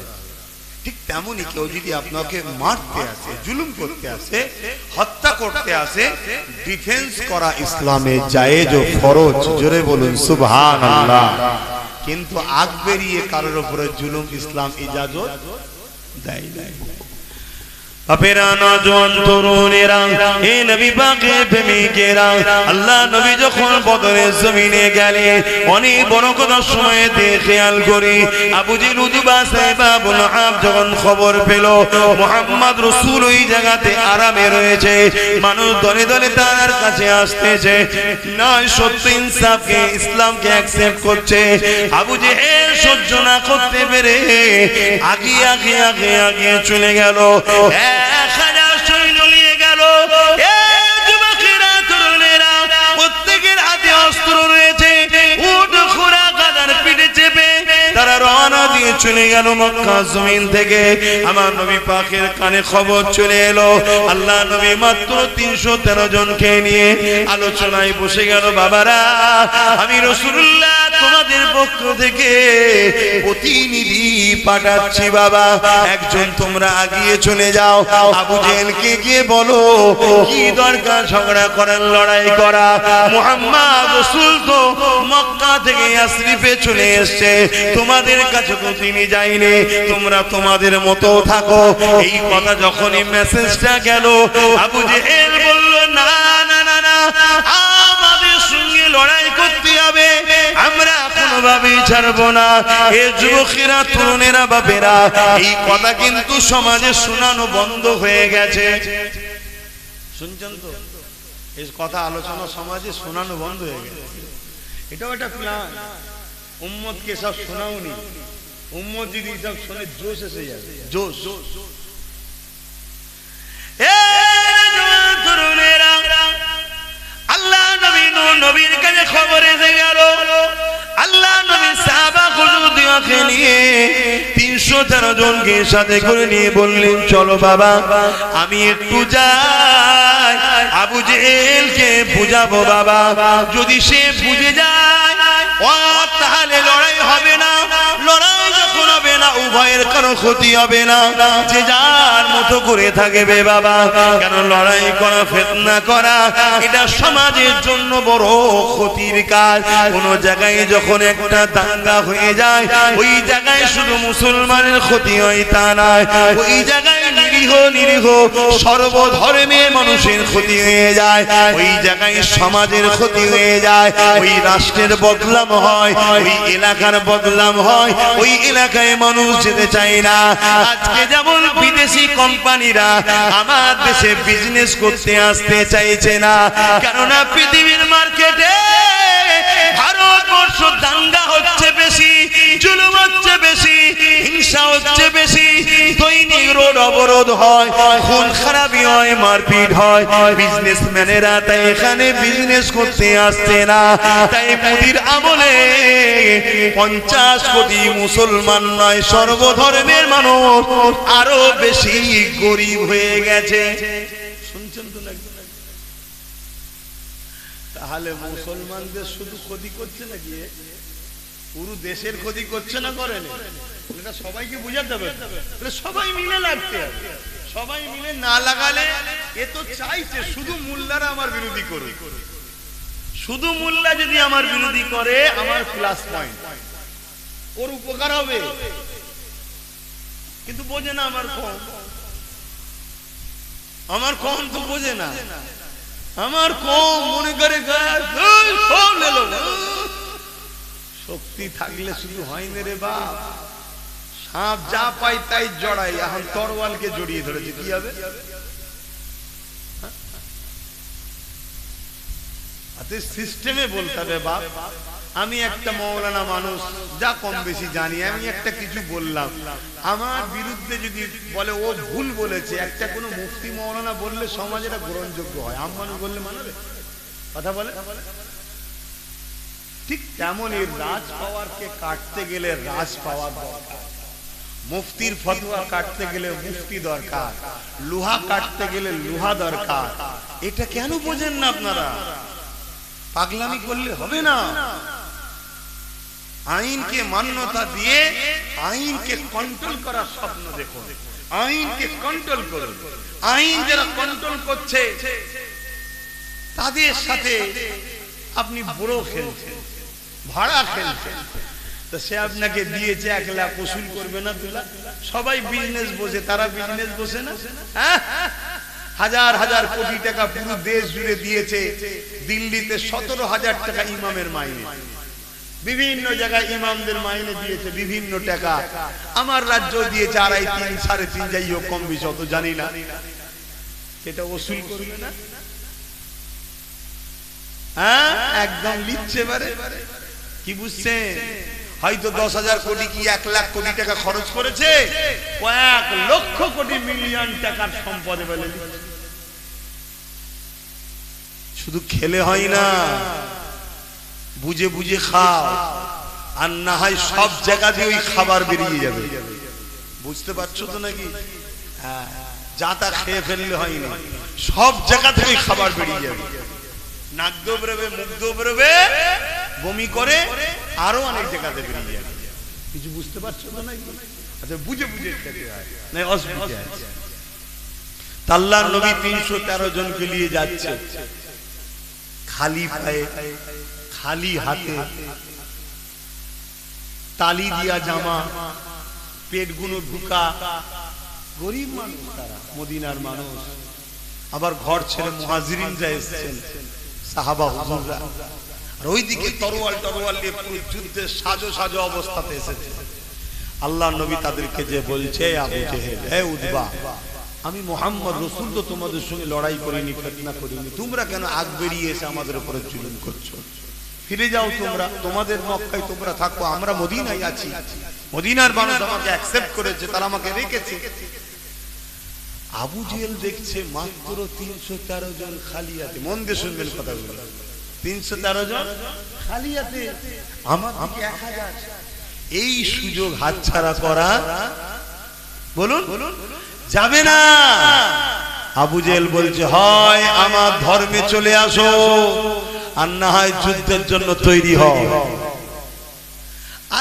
Speaker 1: ঠিক তেমনি কেউ যদি আপনাকে মারতে আসে, জুলুম করতে আসে, হত্যা করতে আসে, ডিফেন্স করা ইসলামে জায়েজ ও ফরজ। জোরে বলুন সুবহানাল্লাহ। কিন্তু আগ বেরিয়ে কারোর উপরে জুলুম ইসলাম ইজাজত দেয় না। বাপেরা, নওজোয়ান তরুণেরা, হে নবী পাকের প্রেমিকেরা, আল্লাহ নবী যখন বদরের জমিনে গেলেন, অনেক বড় কথা সময় দিয়ে খেয়াল করি, আবু জেহেল উতবা সাইবা আবুল আহাব যখন খবর পেল মুহাম্মদ রাসূল ওই জায়গাতে আরামে রয়েছে, মানুষ দলে দলে তার কাছে আসতেছে, নয় সত্য ইনসাফকে, ইসলামকে অ্যাকসেপ্ট করছে। আবু জেহেল সহ্য না করতে পেরে আগিয়ে আগিয়ে আগিয়ে আগিয়ে চলে গেল। 1000 সৈন্য নিয়ে গেল। যুবকেরা, তরুণেরা, প্রত্যেকের হাতে অস্ত্র রয়েছে, উট ঘোড়া গাধার পিঠে চেপে তারা রওনা দিয়ে চলে গেল মক্কা জমিন থেকে। আমার নবী পাকের কানে খবর চলে এলো, আল্লাহ নবী মাত্র 313 জনকে নিয়ে আলোচনায় বসে গেল। বাবারা, আমি রাসূলুল্লাহ তোমাদের পক্ষ থেকে প্রতিনিধি পাঠাচ্ছি বাবা, একজন তোমরা আগিয়ে চলে যাও, আবু জেহেলকে গিয়ে বলো কি দরকার ঝগড়া করার, লড়াই করা। মুহাম্মদ রাসূল তো মক্কা থেকে ইয়াসরিফে চলে এসেছে, তোমাদের কাছে তো তিনি যায়নি, তোমরা তোমাদের মতো থাকো। এই কথা যখনই মেসেজটা গেল, আবু জেহেল বলল না না না না, আমাদের সঙ্গে লড়াই করতে হবে, আমরা কোনোভাবেই ছাড়বো না। এ যুবকেরা, তরুণেরা, বাপেরা, এই কথা কিন্তু সমাজে শোনানো বন্ধ হয়ে গেছে। শুনছেন তো? এই কথা আলোচনা সমাজে শোনানো বন্ধ হয়ে গেছে। এটাও একটা প্ল্যান, উম্মতকে সব শোনাওনি, উম্মত যদি সব শুনে জোশ এসে যাবে, জোশ। তরুণেরা, আল্লাহ নবীর কাছে খবর এসে গেল, আল্লাহ নবী সাহাবা খুজুরকে নিয়ে 313 জনকে সাথে করে নিয়ে বললেন, চলো বাবা, আমি একটু যাই, আবু জেহেলকে বুঝাবো বাবা, যদি সে বুঝে যায় তাহলে লড়াই হবে না, লড়াই যখন হবে না উভয়ের কারো ক্ষতি হবে না, যে যার মতো করে থাকবে বাবা। কেন লড়াই করা, ফিতনা করা, এটা সমাজের জন্য বড় ক্ষতির কাজ। কোন জায়গায় যখন একটা দাঙ্গা হয়ে যায়, ওই জায়গায় শুধু মুসলমানের ক্ষতি হয় তা নয়, ওই জায়গায় নিরীহ নিরীহ সর্বধর্মের মানুষের ক্ষতি হয়ে যায়, ওই জায়গায় সমাজের ক্ষতি হয়ে যায়, ওই রাষ্ট্রের বদনাম হয়, ওই এলাকার বদনাম হয়, ওই এলাকায় মানুষ যেতে চায় না। আজকে যেমন বিদেশি কোম্পানিরা আমার দেশে বিজনেস করতে আসতে চাইছে না, কেননা পৃথিবীর মার্কেটে ভারতবর্ষ দাঙ্গা হচ্ছে বেশি, জুলুম হচ্ছে বেশি, হিংসা হচ্ছে বেশি, দৈনিক রোড অবরোধ হয়, খুন খারাপি হয়, মারপিট হয়, বিজনেসম্যানেরা তাই এখানে বিজনেস করতে আসছে না। তাই মোদির আমলে 50 কোটি মুসলমান নয়, সর্বধর্মের মানুষ আরো বেশি গরিব হয়ে গেছে। শুনছেন তো নাকি? তাহলে মুসলমানদের শুধু ক্ষতি করছে নাকি, পুরো দেশের ক্ষতি করছে না, করেন? এটা সবাইকে বুঝাতে হবে, সবাই মিলে লাগতে হবে, সবাই মিলে না লাগালে এ তো চাইছে শুধু মোল্লারা আমার বিরোধী করে, শুধু মোল্লা যদি আমার বিরোধী করে আমার প্লাস পয়েন্ট, ওর উপকার হবে, কিন্তু বোঝে না আমার কম, আমার কম তো বোঝে না, আমার কম মনে করে শক্তি থাকলে শুধু হয় না রে বাপ, সাপ যা পাই তাই জড়াই, এখন তরোয়ালকে জড়িয়ে ধরেছে, কি হবে? সিস্টেমে বলতে হবে বাপ, আমি একটা মৌলানা মানুষ, যা কম বেশি জানি, আমি একটা কিছু বললাম, আমার বিরুদ্ধে যদি বলে ও ভুল বলেছে, একটা কোনো মুফতি মৌলানা বললে সমাজে এটা গ্রহণযোগ্য হয়, আম মানুষ বললে মানবে? কথা বলে। ঠিক তেমনই রাজ পাওয়ারকে কাটতে গেলে রাজ পাওয়ার দরকার, মুফতির ফতোয়া কাটতে গেলে মুফতি দরকার, লোহা কাটতে গেলে লোহা দরকার। এটা কেন বোঝেন না আপনারা? পাগলামি করলে হবে না। আইনকে মান্যতা দিয়ে আইনকে কন্ট্রোল করার স্বপ্ন দেখুন, আইনকে কন্ট্রোল করুন। আইন যারা কন্ট্রোল করছে তাদের সাথে আপনি বুড়ো খেলছেন, ভাড়া খেলছেন, তো সে আপনাকে দিয়েছে 1 লাখ, ওসুল করবে না 2 লাখ? সবাই বিজনেস বসে, তারা বিজনেস বসে না? হাজার হাজার কোটি টাকা পুরো দেশ জুড়ে দিয়েছে। দিল্লিতে 17,000 টাকা ইমামের মাইনে, বিভিন্ন জায়গায় ইমামদের মাইনে দিয়েছে বিভিন্ন টাকা। আমার রাজ্য দিয়েছে 2.5, 3, 3.5, যাই হোক, কম বেশি অত জানি না। এটা ওসুল করবে না? হ্যাঁ, একদম লিখছে বারে। কি বুঝছেন? হয়তো 10,000 কোটি কি 1 লাখ কোটি টাকা খরচ করেছে, কয়েক লক্ষ কোটি মিলিয়ন টাকার সম্পদে বলে শুধু খেলে হয় না, বুঝে বুঝে খাও, আর না হয় সব জায়গাতে ওই খাবার বেরিয়ে যাবে। বুঝতে পারছো তো নাকি? হ্যাঁ, যা তা খেয়ে ফেললে হয়নি, সব জায়গা থেকে খাবার বেরিয়ে যাবে। নাক দোবড়াবে, মুখ দোবড়াবে, বমি করে, আরো অনেক জায়গাতে বেরিয়ে যাবে। কিছু বুঝতে পারছো তো নাকি? আচ্ছা, বুঝে বুঝে খেতে হয়, না অসুবিধা আছে। আল্লাহর নবী 313 জনকে নিয়ে যাচ্ছে, খালি পায়ে, খালি হাতে, তালি দিয়া জামা, পেট গুলো ঢুকা, গরিব মানুষ তারা, মদিনার মানুষ। আবার ঘর ছেড়ে মুহাজিরিন যা এসেছেন, সাহাবা হুজুররা, আর ওইদিকে তরোয়াল নিয়ে পুরো যুদ্ধের সাজো সাজো অবস্থাতে এসেছে। আল্লাহ নবী তাদেরকে যে বলছে, আবু জেহেল, হে উতবা, আমি মুহাম্মদ রাসূল তো তোমাদের সঙ্গে লড়াই করিনি, ফিতনা করিনি, তোমরা কেন আগ বেরিয়ে এসে আমাদের উপরে জুলুম করছো? ফিরে যাও তোমরা, তোমাদের মক্কায় তোমরা থাকো, আমরা মদিনায় আছি। মদিনার মানুষ আমাকে অ্যাকসেপ্ট করেছে, তারা আমাকে রেখেছে। আবু জেহেল দেখছে মাত্র 313 জন খালিয়াতে। মন দিয়ে শুনবেন কথাগুলো, 313 জন খালিয়াতে, আমার 1000। এই সুযোগ হাতছাড়া করা, বলুন, যাবে না। আবু জেহেল বলছে, হয় আমার ধর্মে চলে আসো, আর না হয় যুদ্ধের জন্য তৈরি হও।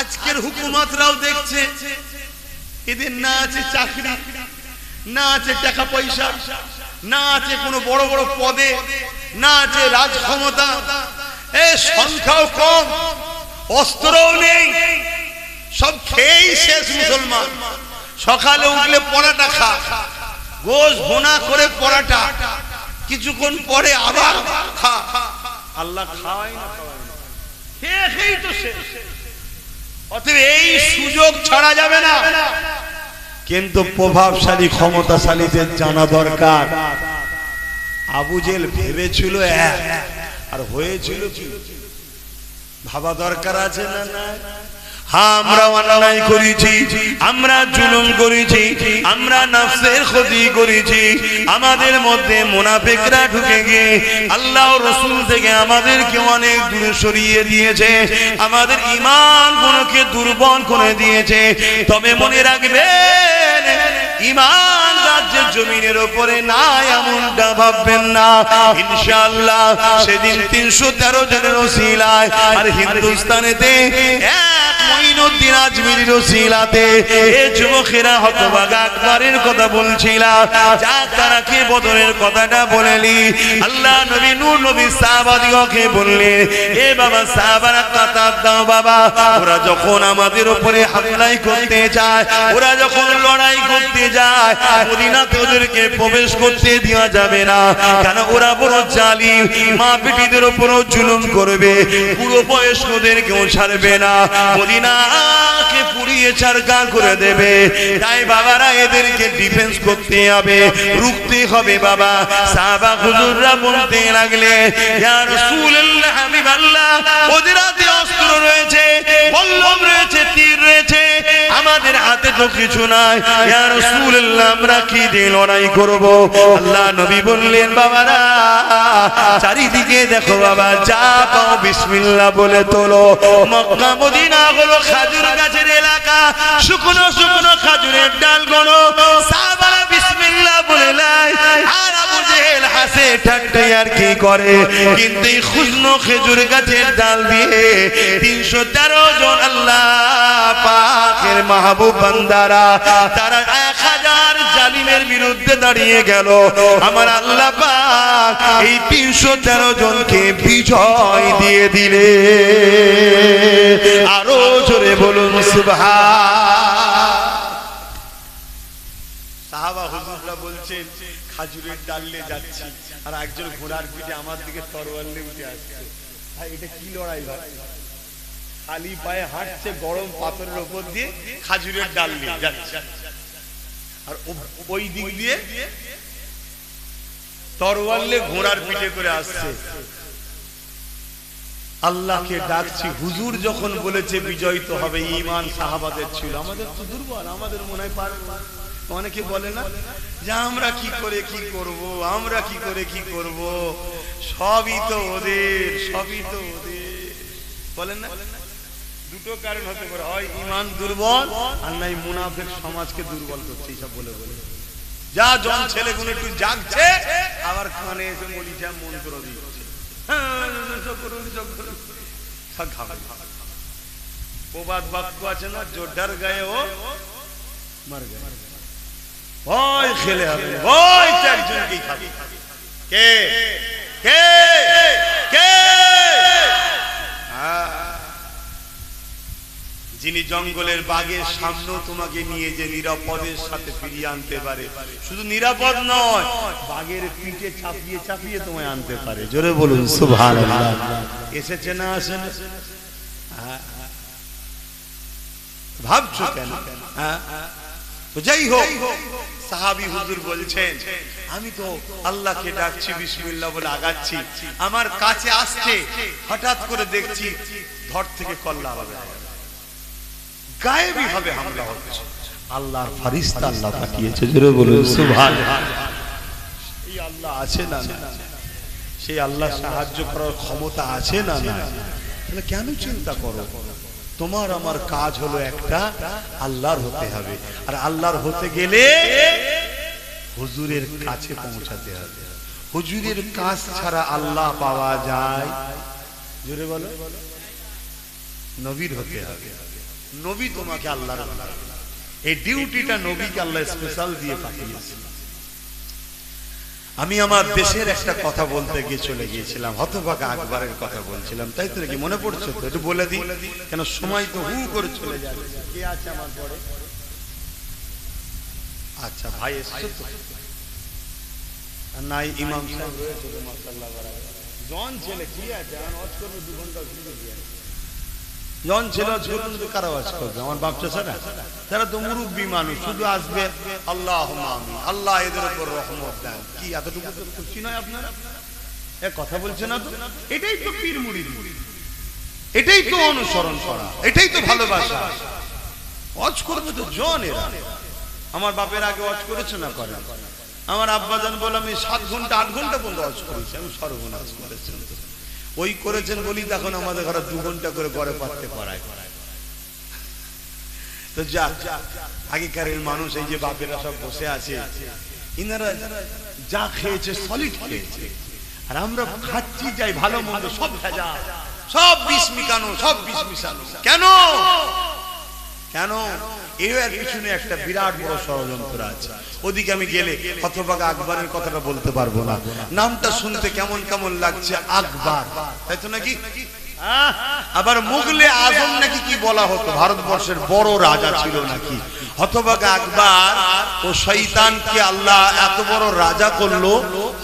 Speaker 1: আজকের হুকুমতরাও দেখছে এদের না আছে চাকরি, না আছে টাকা পয়সা, না আছে কোনো বড় বড় পদে, না আছে রাজ ক্ষমতা, এই সংখ্যাও কম, অস্ত্রও নেই, সব খেয়েই শেষ মুসলমান। সকালে উঠলে পরাটা খা, গোশ ভুনা করে পরাটা, কিছুক্ষণ পরে আবার খা। আল্লাহ খাওয়াই না, খেয়ে খেয়েই তো শেষ। অতএব এই সুযোগ ছাড়া যাবে না। কিন্তু প্রভাবশালী ক্ষমতাশালীদের জানা দরকার, আবু জেহেল ভেবেছিল এক, আর হয়েছিল কি, ভাবা দরকার আছে না? না, আমরা অন্যায় করেছি, আমরা জুলুম করেছি, আমরা নফসের ক্ষতি করেছি, আমাদের মধ্যে মুনাফিকরা ঢুকে গিয়ে আল্লাহ রাসূল থেকে আমাদেরকে অনেক দূরে সরিয়ে দিয়েছে, আমাদের ঈমান গুলোকে দুর্বল করে দিয়েছে। তবে মনে রাখবেন, ঈমান রাজ্যের জমিনের উপরে না, এমনটা ভাববেন না। ইনশাআল্লাহ সেদিন 313 জনের ওসিলায়, আর হিন্দুস্তানেতে মঈনুদ্দিন আজমিরির ওসিলাতে এই যুবকেরা হতভাগা আকবরের কথা বলছিলাম, যা তারা কি বদরের কথাটা বলেলি। আল্লাহ নবী নূর নবী সাহাবাদিগকে বললেন, এ বাবা সাহাবারা কাতার দাও বাবা, ওরা যখন আমাদের উপরে হামলা করতে যায়, ওরা যখন লড়াই করতে যায়, মদিনা মদিনাতে ওদেরকে প্রবেশ করতে দেওয়া যাবে না, কেন ওরা বড় জালিম, মা বেটিদের উপরও জুলুম করবে, পুরো বয়স্কদেরকেও ছাড়বে না, মদিনাকে পুড়িয়ে ছারখার করে দেবে। তাই বাবারা এদেরকে ডিফেন্স করতে হবে, রুখতে হবে বাবা। সাহাবা হুজুররা বলতে লাগলে, ইয়া রাসূলুল্লাহ, হাবিবাল্লাহ, ওদের হাতে অস্ত্র রয়েছে, বল্লম রয়েছে, তীর রয়েছে, আমাদের হাতে তো কিছু নাই, ইয়া রাসূলুল্লাহ, আমরা কি দিয়ে লড়াই করব? আল্লাহ নবী বললেন, বাবারা চারিদিকে দেখো বাবা, যা পাও বিসমিল্লাহ বলে তোলো। মক্কা মদিনা হলো খাজুর গাছের এলাকা, শুকনো শুকনো খাজুরের ডাল গনো, সাহাবারা বিসমিল্লাহ বলে লাই, আর আবু জেহেল হাসে ঠাট্টাই আর কি করে, কিন্তু এই শুকনো খেজুর গাছের ডাল দিয়ে 313 জন আল্লাহ পাকের মাহবুব বান্দারা, তারা 1000 জালিমের বিরুদ্ধে দাঁড়িয়ে গেল। আমার আল্লাহ পাক এই 313 জনকে বিজয় দিয়ে দিলে। আরো জোরে বলুন সুবহান। সাহাবা হুজুররা বলছেন, খাজুরের ডালে যাচ্ছি, আর একজন ঘোড়ার পিঠে আমার দিকে তরোয়াল নিয়ে উঠে আসছে। ভাই এটা কি লড়াই ভাই? খালি পায়ে হাঁটছে, গরম পাথরের উপর দিয়ে খাজুরের ডাল নিয়ে যাচ্ছে, আর ওই দিক দিয়ে তরোয়াল নিয়ে ঘোড়ার পিঠে করে আসছে। আল্লাহকে ডাকছি, হুজুর যখন বলেছে বিজয়িত হবে, ঈমান সাহাবাদের ছিল, আমাদের তো দুর্বল, আমাদের মনে হয় পারবো না। অনেকে বলে না যে আমরা কি করে কি করব, আমরা কি করে কি করব, সবই তো ওদের, সবই তো ওদের, বলেন না? দুটো কারণ হতে পারে, হয় ঈমান দুর্বল, আর নাই মুনাফিক সমাজকে দুর্বল করছে এইসব বলে বলে। যা জন ছেলেগুলো একটু জাগছে, আবার কানে এসে মলিটা মন্ত্র দিচ্ছে, প্রবাদ বাক্য আছে না, জোডার গায়ে ও মার গায়ে, ভয় খেলে হবে, ভয় একজনকেই খাবে। কে কে কে? যিনি জঙ্গলের বাঘের সামনে তোমাকে নিয়ে যে নিরাপদের সাথে ফিরিয়ে আনতে পারে, শুধু নিরাপদ নয়, বাঘের পিঠে চাপিয়ে চাপিয়ে তোমায় আনতে পারে। জোরে বলুন সুবহানাল্লাহ। এসেছে না আসেন? ভাবছো কেন? তো যাই হোক, সাহাবী হুজুর বলছেন, আমি তো আল্লাহকে ডাকছি, বিসমিল্লাহ বলে আগাচ্ছি, আমার কাছে আসছে, হঠাৎ করে দেখছি ধর থেকে কল্লা হবে, গায়েবী ভাবে হামলা হচ্ছে। আল্লাহর ফেরেশতা আল্লাহ পাঠিয়েছে। জোরে বলুন সুবহানাল্লাহ। এই আল্লাহ আছে না? সেই আল্লাহ সাহায্য করার ক্ষমতা আছে না? তাহলে কেন চিন্তা করো? তোমার আমার কাজ হলো একটা, আল্লাহর হতে হবে, আর আল্লাহর হতে গেলে হুজুরের কাছে পৌঁছাতে হবে। হুজুরের কাজ ছাড়া আল্লাহ পাওয়া যায়? জোরে বলো। নবীর হতে হবে, নবী তোমাকে আল্লাহর বানাবে। এই ডিউটিটা নবীকে আল্লাহ স্পেশাল দিয়ে পাঠিয়েছে। আমি আমার দেশের একটা কথা বলতে গিয়ে চলে গিয়েছিলাম, হতভাগা আকবরের কথা বলছিলাম, তাই তো নাকি মনে পড়ছে? তো একটু বলে দিই, কেন সময় তো হু করে চলে যাবে। কে আছে আমার পরে? আচ্ছা ভাই এসছো তো? নাই ইমাম সাহেব রয়েছে তো, মাশাআল্লাহ বারাকাতুহু। জন ছেলে কি আছে, আমি ওয়াজ করব 2 ঘন্টা ঘুরে দিয়ে। জন ছেলে ছোটন তো কারা ওয়াজ করবে? আমার বাপ চাচারা, তারা তো মুরব্বী মানুষ, শুধু আসবে আল্লাহুম্মা আমিন, আল্লাহ এদের উপর রহমত দেন। কি এতটুকু তো খুশি নয় আপনারা? এ কথা বলছে না তো? এটাই তো পীর মুরিদ, এটাই তো অনুসরণ করা, এটাই তো ভালোবাসা। ওয়াজ করবে তো জন এরা। আমার বাপের আগে ওয়াজ করেছে না? করে। আমার আব্বাজান বলে আমি 7 ঘন্টা 8 ঘন্টা পর্যন্ত ওয়াজ করেছি। আমি সর্বনাশ করেছি। ওই করেছেন বলি তখন আমাদের ঘরে 2 ঘন্টা করে ঘরে পাঠতে পড়ায়। তো যা আগেকারের মানুষ, এই যে বাপেরা সব বসে আছে, ইনারা যা খেয়েছে সলিড খেয়েছে, আর আমরা খাচ্ছি যাই ভালো মন্দ সব ভেজা, সব বিষ মিশানো, সব বিষ মিশানো। কেন? কেন? এর পিছনে একটা বিরাট বড় ষড়যন্ত্র আছে। ওদিকে আমি গেলে হতভাগা আকবরের কথাটা বলতে পারবো না। নামটা শুনতে কেমন কেমন লাগছে, আকবর, তাই তো নাকি? আবার মুগলে আজম নাকি কি বলা হতো, ভারতবর্ষের বড় রাজা ছিল নাকি। হতভাগা আকবর ও শয়তানকে আল্লাহ এত বড় রাজা করলো,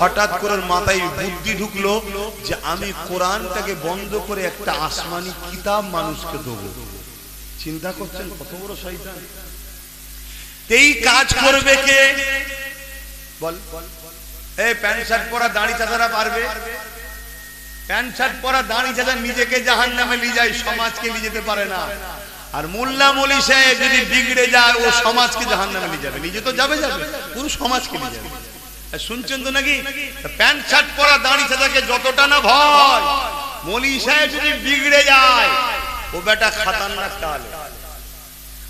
Speaker 1: হঠাৎ করে মাথায় বুদ্ধি ঢুকলো যে আমি কোরআনটাকে বন্ধ করে একটা আসমানি কিতাব মানুষকে দেবো। চিন্তা করছেন কত বড় শয়তান। এই কাজ করবে কে বল? এই প্যান্ট শার্ট পরা দাড়ি চাচারা পারবে? প্যান্ট শার্ট পরা দাড়ি চাচা নিজেকে জাহান্নামে নিয়ে যায়, সমাজকে নিয়ে যেতে পারে না। আর মোল্লা মৌলী সাহেব যদি বিগড়ে যায় ও সমাজকে জাহান্নামে নিয়ে যাবে, নিজে তো যাবে পুরো সমাজকে নিয়ে যাবে। শুনছেন তো নাকি? প্যান্ট শার্ট পরা দাড়ি চাচাকে যতটা না ভয়, মৌলী সাহেব যদি বিগড়ে যায় ও বেটা খাতারনাক তাহলে।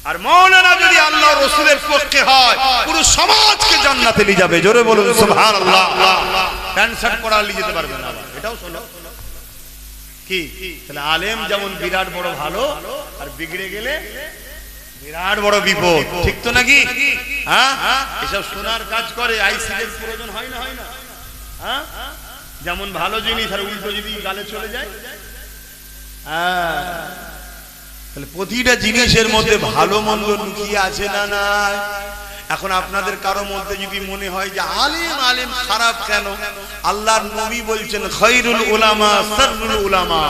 Speaker 1: আর মৌলানা যদি আল্লাহ রাসূলের পক্ষে হয় পুরো সমাজকে জান্নাতে নিয়ে যাবে। জোরে বলুন সুবহানাল্লাহ। প্যান্ট শার্ট পরা নিয়ে যেতে পারবে না। এটাও শোনো কি, তাহলে আলেম যেমন বিরাট বড় ভালো, আর বিগড়ে গেলে বিরাট বড় বিপদ। ঠিক তো নাকি? হ্যাঁ, এসব শোনার কাজ করে আইসিডের প্রয়োজন হয় না? হয় না? হ্যাঁ, যেমন ভালো জিনিস আর উল্টো যদি গালে চলে যায়। হ্যাঁ, তাহলে প্রতিটা জিনিসের মধ্যে ভালো মন্দ লুকিয়ে আছে না নাই? এখন আপনাদের কারো মধ্যে যদি মনে হয় যে আলেম আলেম খারাপ কেন, আল্লাহর নবী বলছেন খায়রুল উলামা শাররুল উলামা,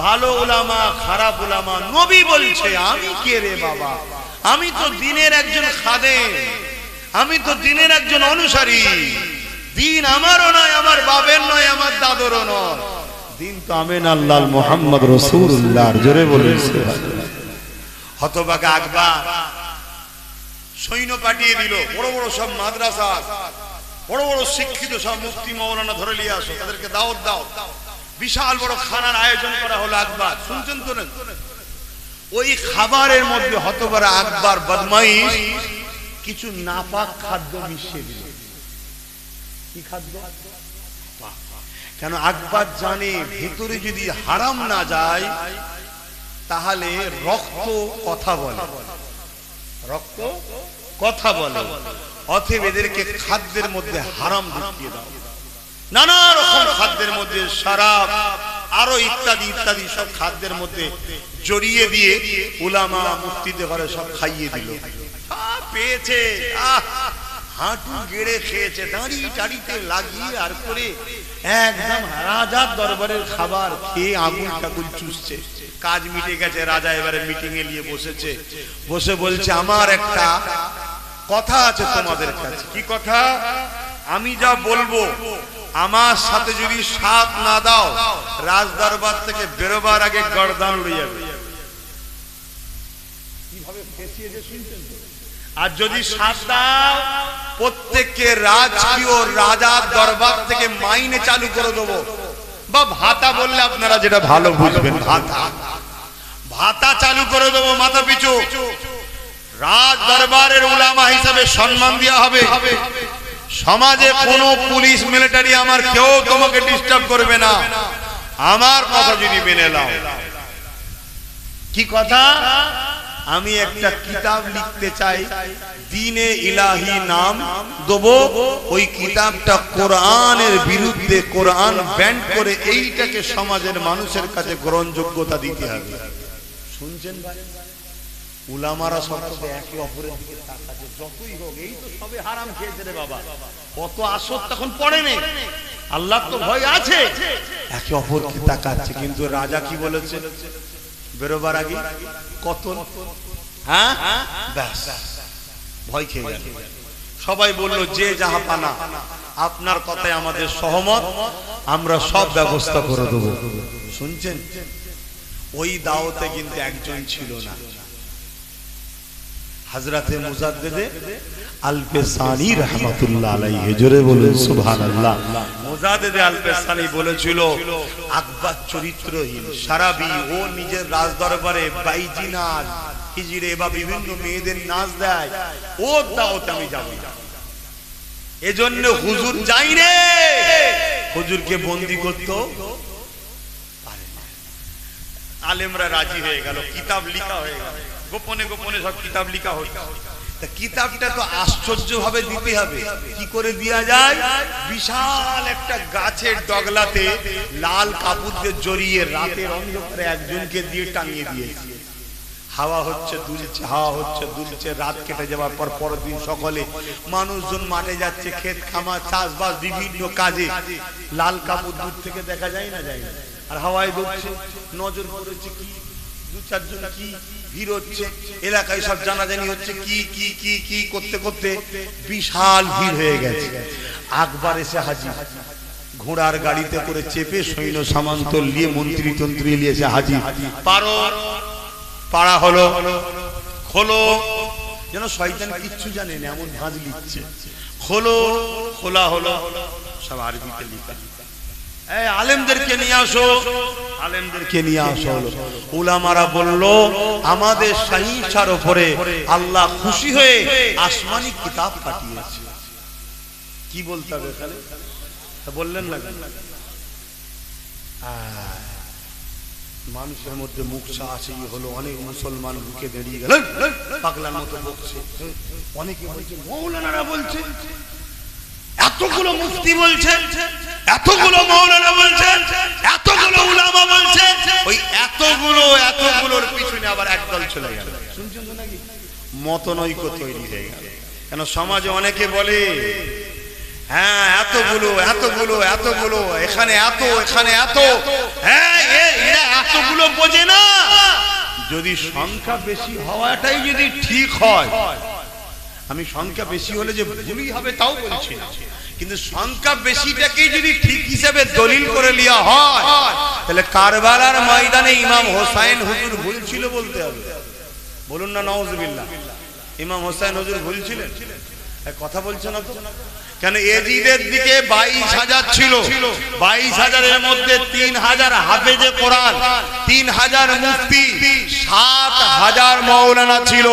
Speaker 1: ভালো উলামা খারাপ উলামা। নবী বলছে আমি কে রে বাবা? আমি তো দ্বীনের একজন খাদেম, আমি তো দ্বীনের একজন অনুসারী। দ্বীন আমারও নয়, আমার বাবের নয়, আমার দাদুরও নয়। দ্বীন তো আমিন আল্লাহ মুহাম্মদ রাসূলুল্লাহ। জোরে বলেন সুবহানাল্লাহ। হতভাগা আকবর সৈন্য পাঠিয়ে দিল, বড় বড় সব মাদ্রাসা, বড় বড় শিক্ষিত সব মুফতি মাওলানা ধরে নিয়ে আসো, তাদেরকে দাওয়াত দাও। বিশাল বড় খানার আয়োজন করা হলো। আকবর শুনছেন তো না? ওই খাবারের মধ্যে হতভাগা আকবর বদমাইশ কিছু নাপাক খাদ্য মিশিয়ে দিল। কি খাদ্য? কেন আকবর জানে ভিতরে যদি হারাম না যায় তাহলে রক্ত কথা বলে, রক্ত কথা বলে। অতএব এদেরকে খাদ্যের মধ্যে হারাম ঢুকিয়ে দাও। নানা রকম খাদ্যের মধ্যে শরাব আরো ইত্যাদি ইত্যাদি সব খাদ্যের মধ্যে জড়িয়ে দিয়ে উলামা মুফতিদের ঘরে সব খাইয়ে দিল। পেয়েছে, হাঁটু গেড়ে খেয়েছে, দাঁড়ি টাড়িতে লাগিয়ে আর করে একদম রাজার দরবারের খাবার খেয়ে আগুন টাগুন চুষছে। কাজ মিটে গেছে। রাজা এবারে মিটিং এ নিয়ে বসেছে, বসে বলছে আমার একটা কথা আছে তোমাদের কাছে। কি কথা? আমি যা বলবো আমার সাথে যদি সাথ না দাও রাজ দরবার থেকে বেরোবার আগে গর্দান উড়ে যাবে। কিভাবে ফেসিয়ে যে শুনছেন? আর যদি সাথ দাও প্রত্যেককে রাজকীয় রাজার দরবার থেকে মাইনে চালু করে দেবো, বা ভাতা বললে আপনারা যেটা ভালো বুঝবেন, ভাতা ভাতা চালু করে দেবো মাথা পিছু। রাজ দরবারের উলামা হিসাবে সম্মান দেওয়া হবে। সমাজে কোনো পুলিশ মিলিটারি আমার কেউ তোমাকে ডিস্টার্ব করবে না, আমার কথা যদি মেনে নাও। কি কথা? আমি একটা কিতাব লিখতে চাই, দ্বীনে ইলাহি নাম দেবো। ওই কিতাবটা কোরআনের বিরুদ্ধে, কোরআন ব্যান করে এইটাকে সমাজের মানুষের কাছে গ্রহণযোগ্যতা দিতে হবে। শুনছেন ভাই? উলামারা সব একে অপরের দিকে তাকাচ্ছে। যতই হোক এই তো সবে হারাম খেয়েছে রে বাবা, কত আসর তখন পড়ে নেই, আল্লাহ তো ভয় আছে, একে অপরকে তাকাচ্ছে। কিন্তু রাজা কি বলেছে? বেরোবার আগে কতল। হ্যাঁ, ব্যাস ভয় খেয়ে গেল। সবাই বলল যে যাহা পানা, আপনার কথায় আমাদের সহমত, আমরা সব ব্যবস্থা করে দেব। শুনছেন? ওই দাওয়াতে কিন্তু একজন ছিল না, হযরতে মুজাদ্দিদে আল-পেসানি রাহমাতুল্লাহ আলাইহি। জোরে বলুন সুবহানাল্লাহ। মুজাদ্দিদে আল-পেসানি বলেছিল আকবর চরিত্রহীন, সারাবি, ও নিজের রাজ দরবারে বাইজিনাজ হিজড়ে বা বিভিন্ন মেয়েদের নাচ দেয়, ও দাওয়াতে আমি যাব না। এজন্য হুজুর যাই রে। হুজুরকে বন্দী করতে পারে না। আলেমরা রাজি হয়ে গেল, কিতাব লেখা হয়ে গেল, গোপনে গোপনে সব কিতাব লেখা হতো। তা কিতাবটা তো আশ্চর্য ভাবে দিতে হবে। কি করে দেয়া যায়? বিশাল একটা গাছের ডগলাতে লাল কাপড় দিয়ে জড়িয়ে রাতের অন্ধকারে একজনকে দিয়ে টাঙিয়ে দিয়েছে। হাওয়া হচ্ছে দুলছে, হাওয়া হচ্ছে দুলছে। রাত কেটে যাওয়ার পর পরের দিন সকালে মানুষজন মাঠে যাচ্ছে, ক্ষেত খামার চাষবাস বিভিন্ন কাজে। লাল কাপড় দূর থেকে দেখা যায় না, যায় না, আর হাওয়ায় দুলছে। নজর পড়েছে কি, দু চারজন কি ভিড় হচ্ছে এলাকায়, সব জানাজানি হচ্ছে কি কি কি কি করতে করতে বিশাল ভিড় হয়ে গেছে। আকবর এসে হাজির, ঘোড়ার গাড়িতে করে চেপে সৈন্য সামন্ত নিয়ে মন্ত্রী তন্ত্রী নিয়ে এসে হাজির। পারো, পাড়া হলো, খোলো, যেন শয়তান কিচ্ছু জানে না এমন ভাঁজ লিখছে। খোলো, খোলা হলো, সব আরবিতে লিখা। এই আলেমদেরকে নিয়ে আসো, আলেমদেরকে নিয়ে আসো। উলামারা বলল আমাদের সহিংসার উপরে আল্লাহ খুশি হয়ে আসমানি কিতাব পাঠিয়েছে। কি বলতে হবে এখানে? বললেন না, মানুষের মধ্যে মুখসা আছে হলো। অনেক মুসলমান বুকে দাঁড়িয়ে গেল, পাগলার মতো বকছে। অনেকে বলছে মৌলানারা বলছে, এতগুলো মুফতি বলছে, এতগুলো মৌলানা বলছে, এতগুলো উলামা বলছে। ওই এতগুলোর পিছনে আবার একদল চলে গেল। শুনছেন তো নাকি? মতনৈক্য তৈরি হয়ে গেল। কেন সমাজে অনেকে বলে হ্যাঁ এতগুলো এতগুলো এতগুলো, এখানে এত, এখানে এত। হ্যাঁ এরা এতগুলো বোঝে না। যদি সংখ্যা বেশি হওয়াটাই যদি ঠিক হয়, আমি সংখ্যা বেশি হলে যে ভুলই হবে তাও বলছি না, কিন্তু সংখ্যা বেশিটাকে যদি ঠিক হিসেবে দলিল করে নেওয়া হয়, তাহলে কারবালার ময়দানে ইমাম হোসাইন হুজুর ভুল ছিল বলতে হবে। বলুন না নাউজুবিল্লাহ। ইমাম হোসাইন হুজুর ভুল ছিলেন? কথা বলছেন না তো? কেন এজিদের দিকে 22,000 ছিল, 22,000-এর মধ্যে 3,000 হাফেজে কোরআন, 3,000 মুফতি, 7,000 মাওলানা ছিল,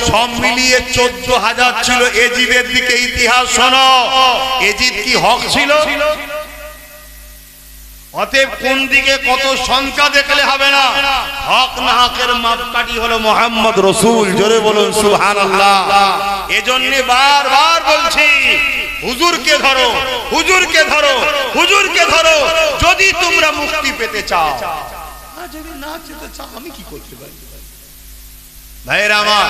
Speaker 1: সব মিলিয়ে 14,000 ছিল এজিদের দিকে। ইতিহাস শোনো, এজিদ কি হক ছিল? অতএব কোন দিকে কত সংখ্যা দেখলে হবে না, হক না হকের মাপকাঠি হলো মুহাম্মদ রাসূল। জোরে বলুন সুবহানাল্লাহ। এজন্য বারবার বলছি হুজুরকে ধরো, হুজুরকে ধরো, হুজুরকে ধরো যদি তোমরা মুক্তি পেতে চাও। আর যদি না পেতে চাও আমি কি করতে পারি? ভাইরা আমার,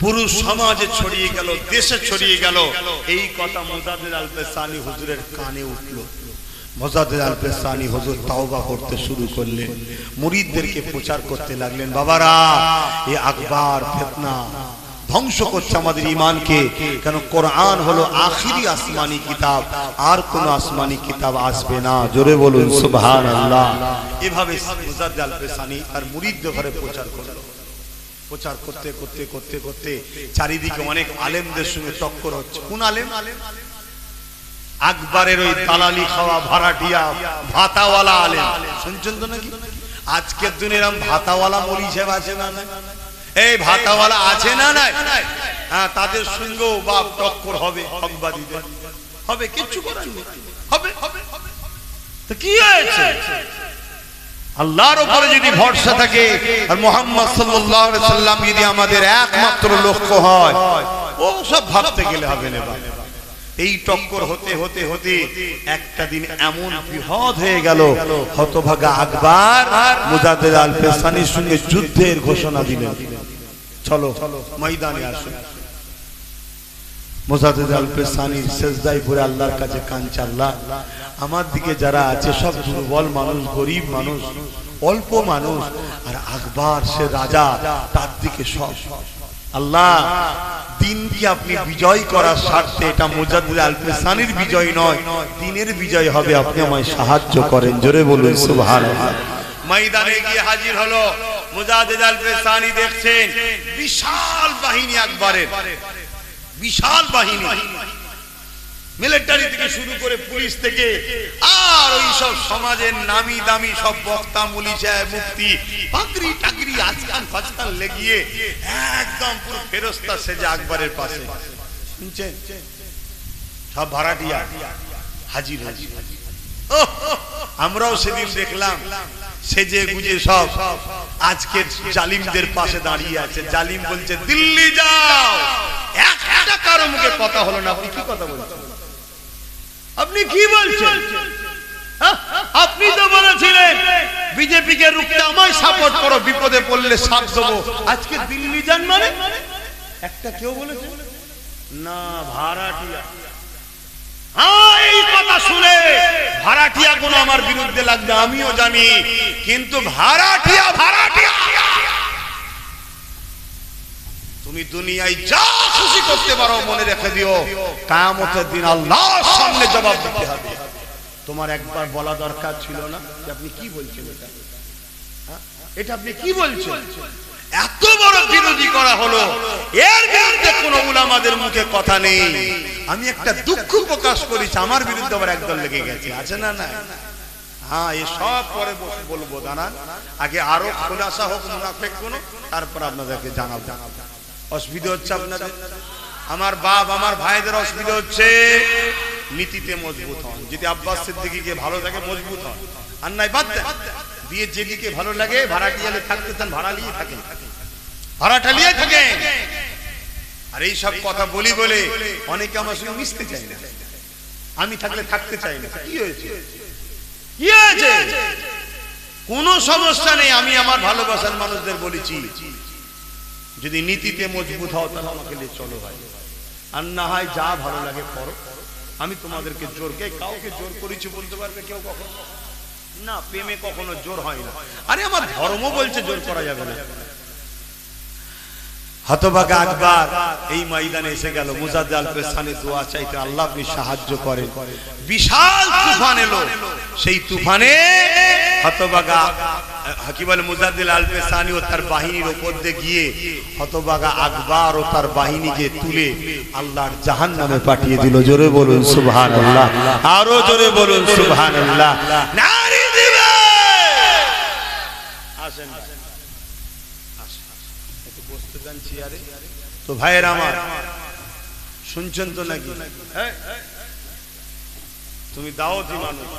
Speaker 1: পুরুষ সমাজে ছড়িয়ে গেল, দেশে ছড়িয়ে গেল। এই কথা মুজাদ্দিদ আল পেসানি হুজুরের কানে উঠলো। মুজাদ্দিদ আল পেসানি হুজুর তাওবা করতে শুরু করলেন, মুরিদদেরকে প্রচার করতে লাগলেন, বাবারা এই আকবার ফিতনা ধ্বংস করছে আমাদের ঈমানকে। কেন কোরআন হলো আখিরি আসমানি কিতাব, আর কোন আসমানি কিতাব আসবে না। জোরে বলুন সুবহানাল্লাহ। এভাবে মুজাদ্দিদ আল পেসানি তার মুরিদদের ঘরে প্রচার করলো। প্রচার করতে করতে করতে করতে চারিদিকে অনেক আলেমদের সঙ্গে টক্কর হচ্ছে। কোন আলেম? আকবরের ওই দালালি খাওয়া ভাড়াটিয়া ভাতাওয়ালা আলেম। শুনছেন তো নাকি? আজকের দিনে এরকম ভাতাওয়ালা মৌলভী সাহেব আছে না? এই ভাতাওয়ালা আছে না? নাই। হ্যাঁ, তাদের সঙ্গেও বাপ টক্কর হবে, হকবাদীদের হবে, কিচ্ছু করার নেই, হবে। তো কি হয়েছে? আল্লাহর উপরে যদি ভরসা থাকে আর মুহাম্মদ সাল্লাল্লাহু আলাইহি সাল্লাম যদি আমাদের একমাত্র লক্ষ্য হয়, ও সব ভাবতে গেলে হবে না। এই টক্কর হতে হতে হতে একটা দিন এমন বিপদ হয়ে গেল, হতভাগা আকবর মুজাদ্দিদ আল পেসানির সঙ্গে যুদ্ধের ঘোষণা দিলেন। চলো ময়দানে আসো। মুজাদ্দিদ আল পেসানির সেজদায় পড়ে আল্লাহর কাছে কাঁদছে, আল্লাহ আমার দিকে যারা আছে সব দুর্বল মানুষ, গরিব মানুষ, অল্প মানুষ, আর আকবর সে রাজা, তার দিকে সব। আল্লাহ দিনকে আপনি বিজয় করার স্বার্থে, এটা মুজাদ্দিদ আল পেসানির বিজয় নয়, দিনের বিজয় হবে, আপনি আমায় সাহায্য করেন। জোরে বলুন সুবহানাল্লাহ। ময়দানে গিয়ে হাজির হলো মুজাদ্দিদ আল পেসানি। দেখছেন বিশাল বাহিনী আকবরের, বিশাল বাহিনী, মিলিটারি থেকে শুরু করে পুলিশ থেকে, আর ওই সব সমাজের নামি দামি সব বক্তা, মুলি সাহেব, মুফতি, পাগড়ি টাগড়ি আজকাল ফাজকাল লেগিয়ে একদম পুরো ফেরেশতা সেজে আকবরের পাশে। শুনছেন? সব ভাড়াটিয়া হাজির হাজির। আমরাও সেদিন দেখলাম সেজে গুজে সব আজকে জালিমদের পাশে দাঁড়িয়ে আছে। জালিম বলছে দিল্লি যাও, একটা কারো মুখে কথা হলো না। আপনি কি কথা বলছেন? আপনি কি বলছেন? আপনি তো বলেছিলেন বিজেপি কে রুখতে আমায় সাপোর্ট করো, বিপদে পড়লে সাথ দেবো। আজকে দিল্লি যান মানে একটা কেউ বলেছে না ভাড়াটিয়া। এই কথা শুনে ভাড়াটিয়া কোন আমার বিরুদ্ধে লাগবে আমিও জানি, কিন্তু ভাড়াটিয়া তুমি দুনিয়ায় যা খুশি করতে পারো, মনে রেখে দিও কিয়ামতের দিন আল্লাহর সামনে জবাব দিতে হবে। তোমার একবার বলা দরকার ছিল না যে আপনি কি বলছেন, এটা আপনি কি বলছেন? এত বড় বিরোধী করা হলো, এর বিরুদ্ধে কোন উলামাদের মুখে কথা নেই। আমি একটা দুঃখ প্রকাশ করেছি, আমার বিরুদ্ধে আবার একদল লেগে গেছে, আছে না? না, হ্যাঁ, এসব পরে বলবো, দাঁড়ান, আগে আরো খোলাসা হোক মুনাফিক কোন, তারপর আপনাদেরকে জানাবো। অসুবিধা হচ্ছে আপনাদের, আমার বাপ আমার ভাইদের অসুবিধা হচ্ছে। নীতিতে মজবুত হন, যদি আব্বাস সিদ্দিকীকে ভালো থাকে মজবুত হন, আর নাই বাদ দেন। দিয়ে যেদিকে ভালো লাগে ভাড়াটিয়ালে থাকতে চান ভাড়া নিয়ে থাকেন, ভাড়াটা নিয়ে থাকেন। আর এই সব কথা বলি বলে অনেকে আমার সঙ্গে মিশতে চায় না, আমি থাকলে থাকতে চাই না। কি হয়েছে? কি হয়েছে? কোনো সমস্যা নেই, আমি আমার ভালোবাসার মানুষদের বলেছি যদি নীতিতে মজবুত হও তাহলে আমাকে নিয়ে চলো ভাই, আর না হয় যা ভালো লাগে করো। আমি তোমাদেরকে কাউকে জোর করেছি বলতে পারবে কেউ কখনো? না, প্রেমে কখনো জোর হয় না। আরে আমার ধর্ম বলছে জোর করা যাবে না। হতভাগা আকবর এই ময়দানে এসে গেল, মুজাদ্দিদ আল-পেশানি দোয়া চাইতে, আল্লাহ আপনি সাহায্য করেন। বিশাল তুফান এলো, সেই তুফানে হতভাগা কি বলে মুজাদ্দিদ আল-পেশানি ও তার বাহিনীর উপর দিয়ে গিয়ে হতভাগা আকবর ও তার বাহিনীকে তুলে আল্লাহর জাহান্নামে পাঠিয়ে দিল। জোরে বলুন সুবহানাল্লাহ, আরো জোরে বলুন সুবহানাল্লাহ। নারী দিবে আসেন তো ভাইয়েরা আমার, শুনছেন তো নাকি? তুমি দাওয়াতি মানুষ,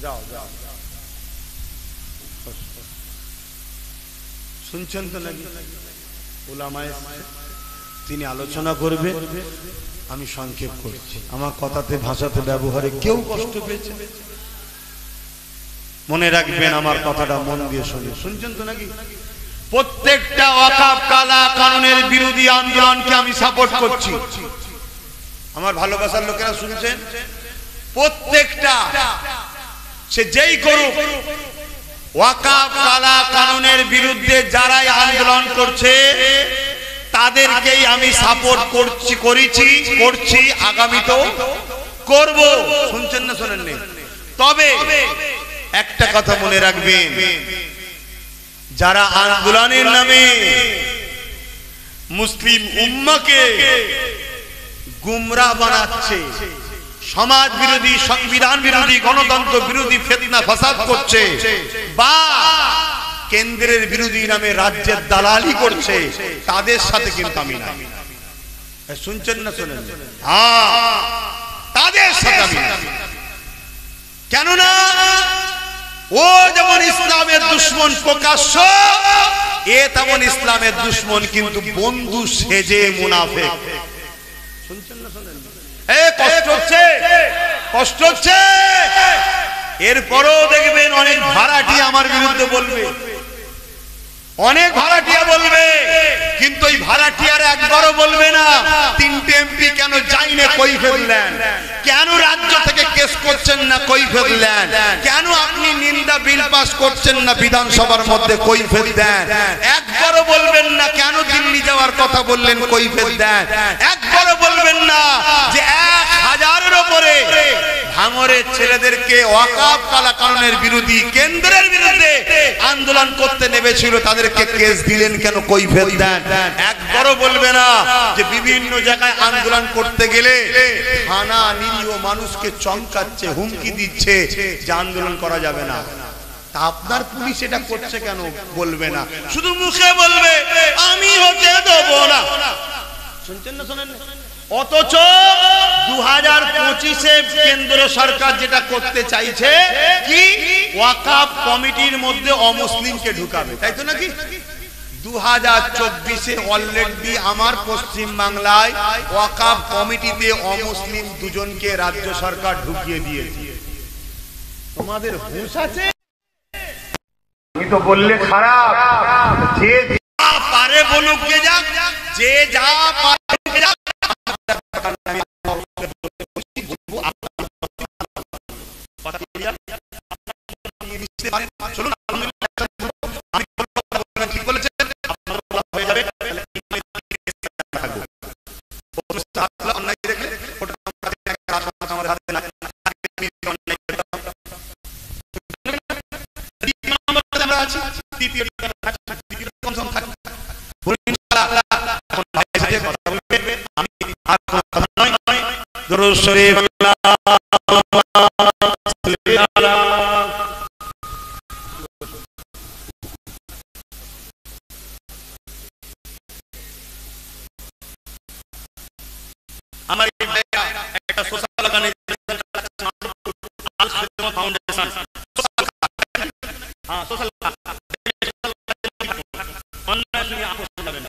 Speaker 1: যাও যাও, শুনছেন তো নাকি? উলামায়ে তিনি আলোচনা করবে, আমি সংক্ষেপ করছি। আমার কথাতে ভাষাতে ব্যবহারে কেউ কষ্ট পেয়েছে মনে রাখবেন, আমার কথাটা মন দিয়ে শুনে। শুনছেন তো নাকি? প্রত্যেকটা ওয়াকফ কালা কানুনের বিরোধী আন্দোলনকে আমি সাপোর্ট করছি। আমার ভালোবাসার লোকেরা শুনছেন? প্রত্যেকটা, সে যেই করুক, ওয়াকফ কালা কানুনের বিরুদ্ধে যারাই আন্দোলন করছে তাদেরকেই আমি সাপোর্ট করছি, আগামীতেও করব। শুনছেন না শোনেননি? তবে একটা কথা মনে রাখবেন, যারা আন্দোলনের নামে মুসলিম উম্মাকে গুমরাহ বানাচ্ছে, সমাজ বিরোধী, সংবিধান বিরোধী, গণতন্ত্র বিরোধী ফিতনা ফাসাদ করছে, বা কেন্দ্রের বিরোধী নামে রাজ্যের দালালি করছে, তাদের সাথে কিন্তু আমি না। শুনছেন না শোনেন? হ্যাঁ, তাদের সাথে আমি না। কেননা ও যেমন ইসলামের দুশমন প্রকাশ্য, এ তেমন ইসলামের দুশমন কিন্তু বন্ধু সেজে মুনাফিক। শুনছেন না শোনেন? কষ্ট হচ্ছে, কষ্ট হচ্ছে। এরপরও দেখবেন অনেক ভাড়াটি আমার বিরুদ্ধে বলবে, অনেক ভাড়াটিয়া বলবে, কিন্তু ওই ভাড়াটিয়ারা একবারও বলবে না 3টে এমপি কেন যায়নি কৈফিয়ত দেন, কেন রাজ্য থেকে কেস করছেন না কৈফিয়ত দেন, কেন আপনি নিন্দা বিল পাস করছেন না বিধানসভার মধ্যে কৈফিয়ত দেন। একবারও বলবেন না কেন দিল্লি যাওয়ার কথা বললেন কৈফিয়ত দেন। একবারও বলবেন না যে 1000-এর উপরে ভাঙরের ছেলেদেরকে ওয়াকফ কালা কানুনের বিরোধী, কেন্দ্রের বিরুদ্ধে আন্দোলন করতে নেমেছিল, তাদেরকে কেস দিলেন কেন কৈফিয়ত দেন। একবারও বলবে না যে বিভিন্ন জায়গায় আন্দোলন করতে গেলে থানা নিরীহ মানুষকে চমকাচ্ছে, হুমকি দিচ্ছে যে আন্দোলন করা যাবে না। তা আপনার পুলিশ এটা করছে কেন বলবে না, শুধু মুখে বলবে আমি হতে দেব না। শুনছেন না শোনেন? অথচ 2025-এ কেন্দ্র সরকার যেটা করতে চাইছে কি, ওয়াকফ কমিটির মধ্যে অমুসলিমকে ঢুকাবে, তাই তো নাকি? 2024-এ অলরেডি আমার পশ্চিম বাংলায় ওয়াকফ কমিটিতে অমুসলিম 2জনকে রাজ্য সরকার ঢুকিয়ে দিয়েছে। তোমাদের হুঁশ আছে?
Speaker 2: তুমি তো বললে খারাপ, যে
Speaker 1: যা পারে বলুক গে যাক, যে যা পারে গে যাক। চলুন ঠিক বলেছেন, হয়ে যাবে। অন্যায় দেখলে আমাদের হাতে লাগে। আমরা আছি তৃতীয় কনসার্ন থাকবে। আমি আর কথা নয়, দরুদ শরীফ আমার এই ভাইয়া একটা সোশ্যাল অর্গানাইজেশন আল খিদমত ফাউন্ডেশন, সোশ্যাল অনলাইনে আপোষ করবেন।